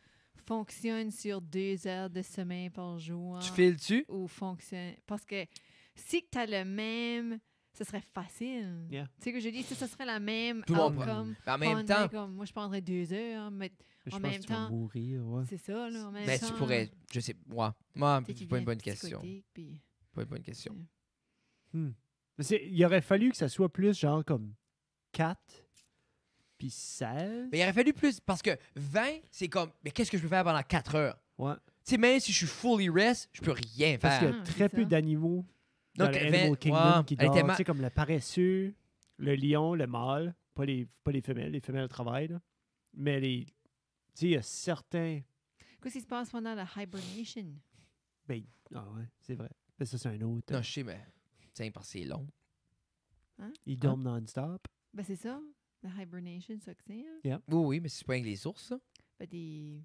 fonctionne sur 2 heures de sommeil par jour. Tu files-tu? Ou fonctionne. Parce que si tu as le même, ce serait facile. Yeah. Tu sais que je dis, si ce serait la même Tout le monde outcome. Mais en même prendrait temps, comme, moi, je prendrais 2 heures, mais Je En pense même que tu vas temps, mourir, ouais. c'est ça, là. En même ben, temps, tu pourrais. Je sais. Ouais. Moi, tu sais, tu pas une deviens bonne question. psychotique, puis- Pas une bonne question. Il aurait fallu que ça soit plus genre comme 4 puis 16. Mais il aurait fallu plus. Parce que 20, c'est comme. Mais qu'est-ce que je peux faire pendant 4 heures? Ouais. Tu sais, même si je suis fully rest, je peux rien Parce qu'il faire. y a Ah, très c'est peu ça. d'animaux dans Donc, le 20, Animal Kingdom ouais, qui elle était dorment. ma- Tu sais, comme le paresseux, le lion, le mâle, pas les femelles. Les femelles travaillent, là. Mais tu sais, il y a certains... Qu'est-ce qui se passe pendant la hibernation? Ben, ah ouais, c'est vrai. Mais ça, c'est un autre. Non, je sais, mais. Tiens, parce que c'est long. Ils dorment non-stop. Ben, c'est ça. La hibernation, c'est ça que c'est. Hein? Oui, oui, mais c'est pas avec les ours, ça. Ben,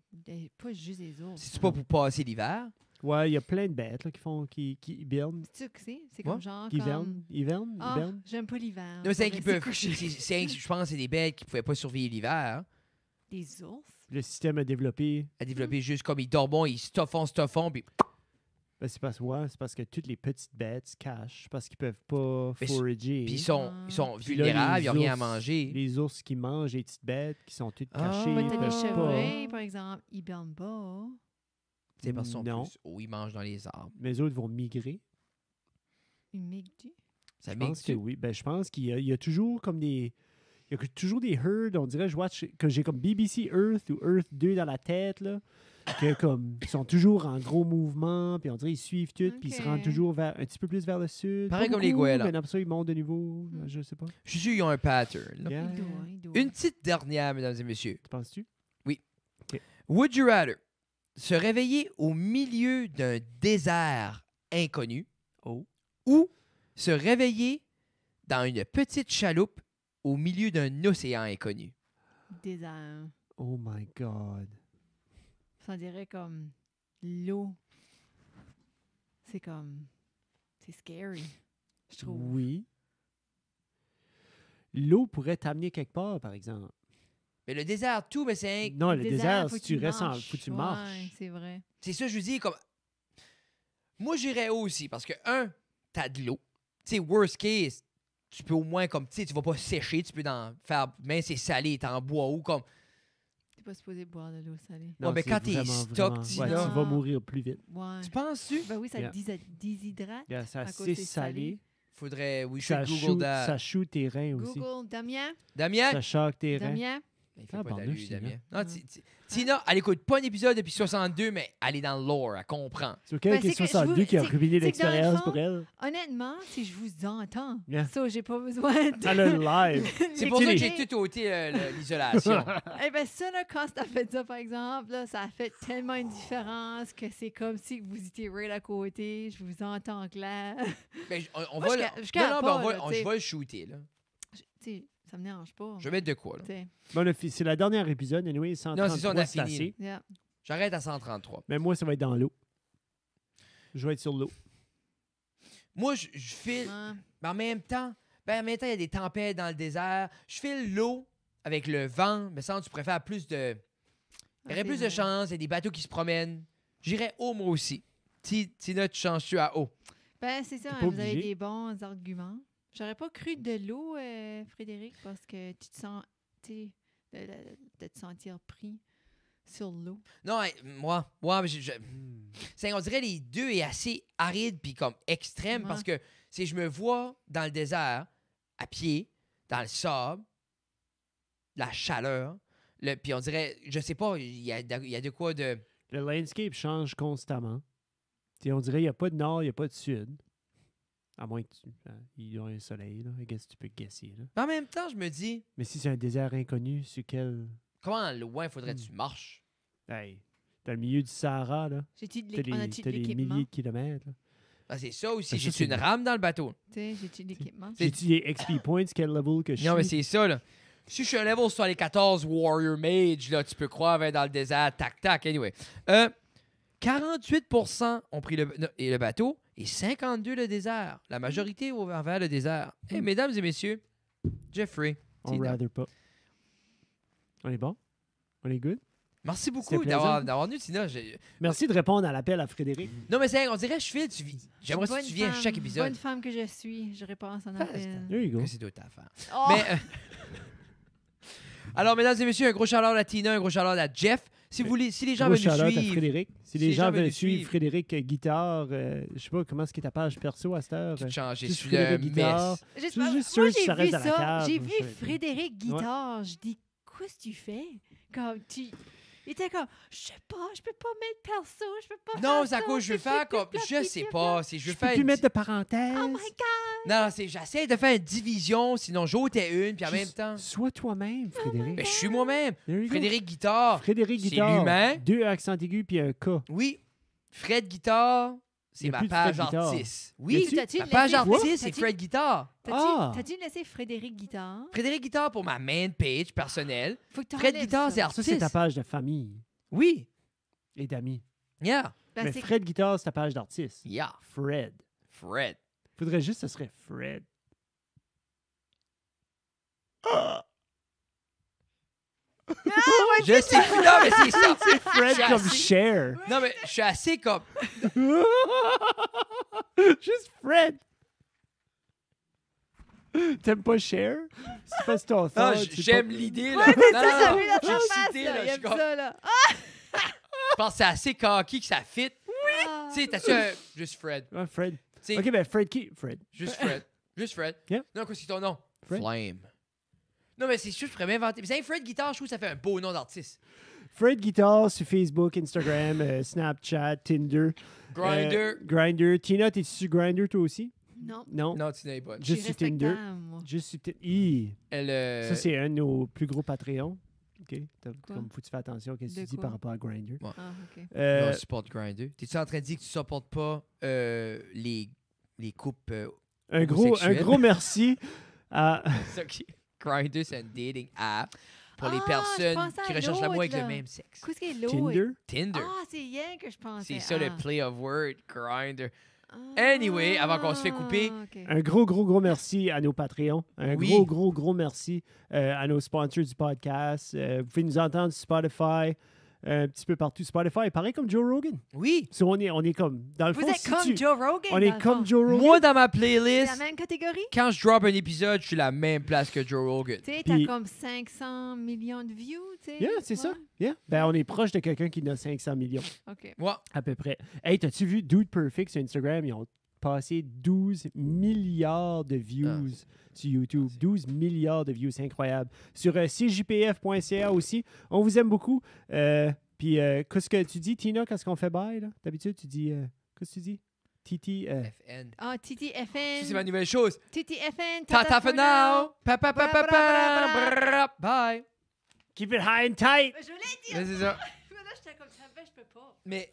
pas juste des ours. C'est pas pour passer l'hiver. Ouais, il y a plein de bêtes là, qui hibernent. C'est ça que c'est? C'est Ouais. comme genre Qui comme... hivernent. Hivernent? Ah, Hivernent. j'aime pas l'hiver. Non, c'est On qui va peuvent. se coucher. Je pense que c'est des bêtes qui pouvaient pas survivre l'hiver. Hein. Des ours? Le système a développé... À développer juste comme ils dorment, ils stuffont, puis. Ben, c'est parce que toutes les petites bêtes se cachent parce qu'ils peuvent pas Mais forager. Puis ils Ah. sont Puis là, vulnérables, les ils n'ont rien à ours- manger. Les ours qui mangent les petites bêtes qui sont toutes Ah. cachées. Ouais, Ben, ils t'as peuvent des pas. chevreuils, par exemple, ils hibernent pas. C'est parce qu'ils sont Non. plus hauts, ils mangent dans les arbres. Mais les autres vont migrer. Ils migrent-tu? Ça Je pense que mixe-tu? oui. Ben, je pense qu'il y a toujours comme des... Il y a toujours des herds, on dirait, que j'ai comme BBC Earth ou Earth 2 dans la tête, là, que comme, ils sont toujours en gros mouvement, puis on dirait ils suivent tout, puis ils se Ok. rendent toujours un petit peu plus vers le sud. Pareil Pas comme les beaucoup, goélands. mais après ça, ils montent de niveau, je sais pas. Je suis sûr qu'ils ont un pattern. là. Yeah. Ils doivent. Une petite dernière, mesdames et messieurs. Tu penses-tu? Would you rather se réveiller au milieu d'un désert inconnu Oh. ou se réveiller dans une petite chaloupe au milieu d'un océan inconnu? Désert. Oh my God. Ça dirait comme l'eau. C'est comme... C'est scary, je trouve. Oui. L'eau pourrait t'amener quelque part, par exemple. Mais le désert, tout, mais c'est... Non, le désert, faut si que tu restes en... marches. faut que tu Ouais, marches. c'est vrai. C'est ça, je vous dis, comme... Moi, j'irais aussi, parce que, t'as de l'eau. Tu sais, worst case, tu peux au moins, comme, tu sais, tu vas pas sécher, tu peux en faire... Mais c'est salé, t'es en bois ou comme... T'es pas supposé boire de l'eau salée. Non, mais c'est quand t'es vraiment, stock, vraiment- Tina. ouais, tu vas mourir plus vite. Ouais. Tu penses-tu? Ben oui, ça Yeah. déshydrate. Yeah, c'est À cause assez c'est salé. salé. Faudrait... Oui, je Ça suis shoot, Google that. ça shoot tes reins aussi. Google, Damien? Damien? Ça choque tes reins. Damien? Il fait Ah, pas pardon, d'allure, Tina. Damien. Non, Tina, elle écoute pas un épisode depuis 62, mais elle est dans le lore, elle comprend. C'est auquel Ben, qui est c'est que je 62 vous- qui a c'est- ruiné c'est que dans le l'expérience fond- pour elle. Honnêtement, si je vous entends, Yeah. ça, j'ai pas besoin de... Elle a le live. C'est pour ça que l'écouter. j'ai tout ôté l'isolation. Eh bien, ça, là, quand t'as fait ça, par exemple, là, ça a fait tellement une différence que c'est comme si vous étiez right à côté, je vous entends clair. Mais on Moi, va je le... ca- je Non, capte non, pas, mais là, je t'sais. vais le shooter, là. Tu sais, ça me dérange pas. Je vais mettre de quoi, là. T'sais, Bon, c'est la dernière épisode, anyway, 133, Non, c'est ça, on a c'est fini. assez. yeah. J'arrête à 133. Mais moi, ça va être dans l'eau. Je vais être sur l'eau. Moi, je file... Ouais. Mais en même temps, il y a des tempêtes dans le désert. Je file l'eau avec le vent. Mais ça, tu préfères plus de... Il y aurait Ah, plus c'est de vrai. chance, il y a des bateaux qui se promènent. J'irais haut, moi aussi. Tina, tu changes-tu à haut? Ben, c'est ça, T'es hein, pas vous avez obligé. des bons arguments. J'aurais pas cru de l'eau, Frédéric, parce que tu te sens, tu sais, de te sentir pris sur l'eau. Non, moi, on dirait les deux est assez aride puis comme extrême Ouais. parce que je me vois dans le désert, à pied, dans le sable, la chaleur, puis on dirait, je sais pas, il y a de quoi de... Le landscape change constamment. T'sais, on dirait qu'il n'y a pas de nord, il n'y a pas de sud. À moins qu'il y ait un soleil, là. I guess tu peux guesser, là. En même temps, je me dis, Mais si c'est un désert inconnu, sur quel... comment loin faudrait que tu marches? Hey, dans le milieu du Sahara, là. J'ai-tu de T'as l'équipement? des milliers de kilomètres, là. Ah, c'est ça aussi, Ça, j'ai c'est une vrai. rame dans le bateau. Tu sais, j'ai-tu de l'équipement? J'ai-tu des XP points, quel level que je suis? Non, mais c'est ça, là. Si je suis un level 74 Warrior Mage, là, tu peux croire être dans le désert, tac. Anyway. 48% ont pris le bateau et 52% le désert. La majorité vers le désert. Hey, mesdames et messieurs, Jeffrey, On Tina, rather pas. On est bon? On est good? merci beaucoup C'était plaisant. d'avoir venu, Tina. Merci de répondre à l'appel à Frédéric. Non, mais c'est on dirait, je file, j'aimerais que Bonne tu viens à chaque femme, épisode. Bonne femme que je suis, je réponds à son appel. There you go. Que c'est d'autres affaires. Oh! Mais, alors, mesdames et messieurs, un gros shout-out à Tina, un gros shout-out à Jeff. Si les gens Gros veulent nous shout-out à suivre... Frédéric. Si les les gens gens veulent veulent nous suivre suivre. Frédéric Guitare, je sais pas comment est-ce qu'est ta page perso à cette heure. Tout changer, juste je suis le Frédéric Guitare. mess. J'espère- juste moi, sûr que ça reste dans la cave. J'ai vu Je- Frédéric Guitare. Je dis, qu'est-ce que tu fais? Comme tu. Il était comme, je sais pas, je peux pas mettre perso, je peux pas. Non, faire c'est à cause je veux faire comme... Je sais pas, si je veux Je peux faire... plus une mettre de parenthèses. Oh my God! Non, j'essaie de faire une division, sinon j'ôtais une, puis en même Juste temps... Sois toi-même, Frédéric. Ben, je suis moi-même. There you go. Frédéric Guitare. Frédéric c'est Guitare. l'humain. 2 accents aigus puis un K. Oui. Fred Guitare, Il c'est y a ma plus de page Fred Guitare. artiste. Oui, T'as-tu ma page laissé- artiste, c'est T'as-tu- Fred Guitare. T'as-tu laissé Frédéric Guitare? Frédéric Guitare pour ma main page personnelle. Faut que tu Fred Guitare, c'est Ça, artiste. c'est ta page de famille Oui. et d'amis. Yeah. Ben, Mais c'est- Fred Guitare, c'est ta page d'artiste. Yeah. Fred. Fred. Faudrait juste que ce serait Fred. Je sais plus. Non, mais c'est ça. Fred Je suis comme assez- Cher. Non, mais je suis assez comme... Juste Fred. T'aimes pas Cher? C'est parce que ton Non, thought, c'est j'aime pas- l'idée, là. Ouais, c'est Non, ça, non, ça non. vu dans J'ai ta face, cité, là. là, Il je suis aime comme- ça, là. Je pense que c'est assez cocky que ça fit. Ah. Tu sais, t'as ça, juste Fred. Ouais, Fred. Tu sais, Ok, ben Fred qui? Fred. juste Fred. Juste Fred. Yeah. Non, quoi, c'est ton nom? Fred. Flame. Non, mais c'est sûr, je pourrais m'inventer. Mais c'est un Fred Guitar, je trouve que ça fait un beau nom d'artiste. Fred Guitar sur Facebook, Instagram, Snapchat, Tinder. Grindr. Grindr. Tina, t'es sur Grindr toi aussi? Non. Non. Non, tu n'es pas. Je Juste suis sur Tinder. respectable, moi. Juste sur Tinder. Elle. Ça, c'est un de nos plus gros Patreons. OK? Quoi? Comme faut que tu fais attention à ce que De tu dis quoi? par rapport à Grindr. Ah, OK. Non, supporte Grindr. T'es-tu en train de dire que tu supportes pas les couples. Un gros merci à... C'est ça qui. Grindr, c'est un dating app pour les Ah, je personnes pensais à qui recherchent l'amour avec l'autre, le là. même sexe. Qu'est-ce qu'il est l'eau? Tinder. Tinder. Ah, c'est rien que je pensais. C'est ça le Ah. play of word, Grindr. Ah, Anyway, avant qu'on se fait couper, OK. Un gros merci à nos Patreons. Un Oui. gros merci à nos sponsors du podcast. Vous pouvez nous entendre sur Spotify, un petit peu partout. Spotify, pareil comme Joe Rogan. oui, So, on est comme, dans le Vous fond, êtes si comme tu- Joe Rogan. on dans est le comme fond. Joe Rogan. moi dans ma C'est playlist, la même catégorie? quand je drop un épisode, je suis la même place que Joe Rogan. Tu sais, Puis- t'as comme 500 millions de views, tu sais. Yeah, c'est ça. Ouais. Yeah. Ben, on est proche de quelqu'un qui a 500 millions, OK. Moi, à peu près. Hey, t'as-tu vu Dude Perfect sur Instagram? Ils ont passé 12 milliards de views sur YouTube. 12 milliards de views, c'est incroyable. Sur cjpf.ca aussi. On vous aime beaucoup. Puis, qu'est-ce que tu dis, Tina, quand on fait bye? là? D'habitude, tu dis... qu'est-ce que tu dis? Titi... FN. Ah, TTFN. Ça, c'est ma nouvelle chose. TTFN. Tata for now. Pa, pa, pa, pa, pa. Brrr. Bye. Keep it high and tight! Je voulais dire Mais c'est ça. Mais là, j'étais comme ça, je peux pas. Mais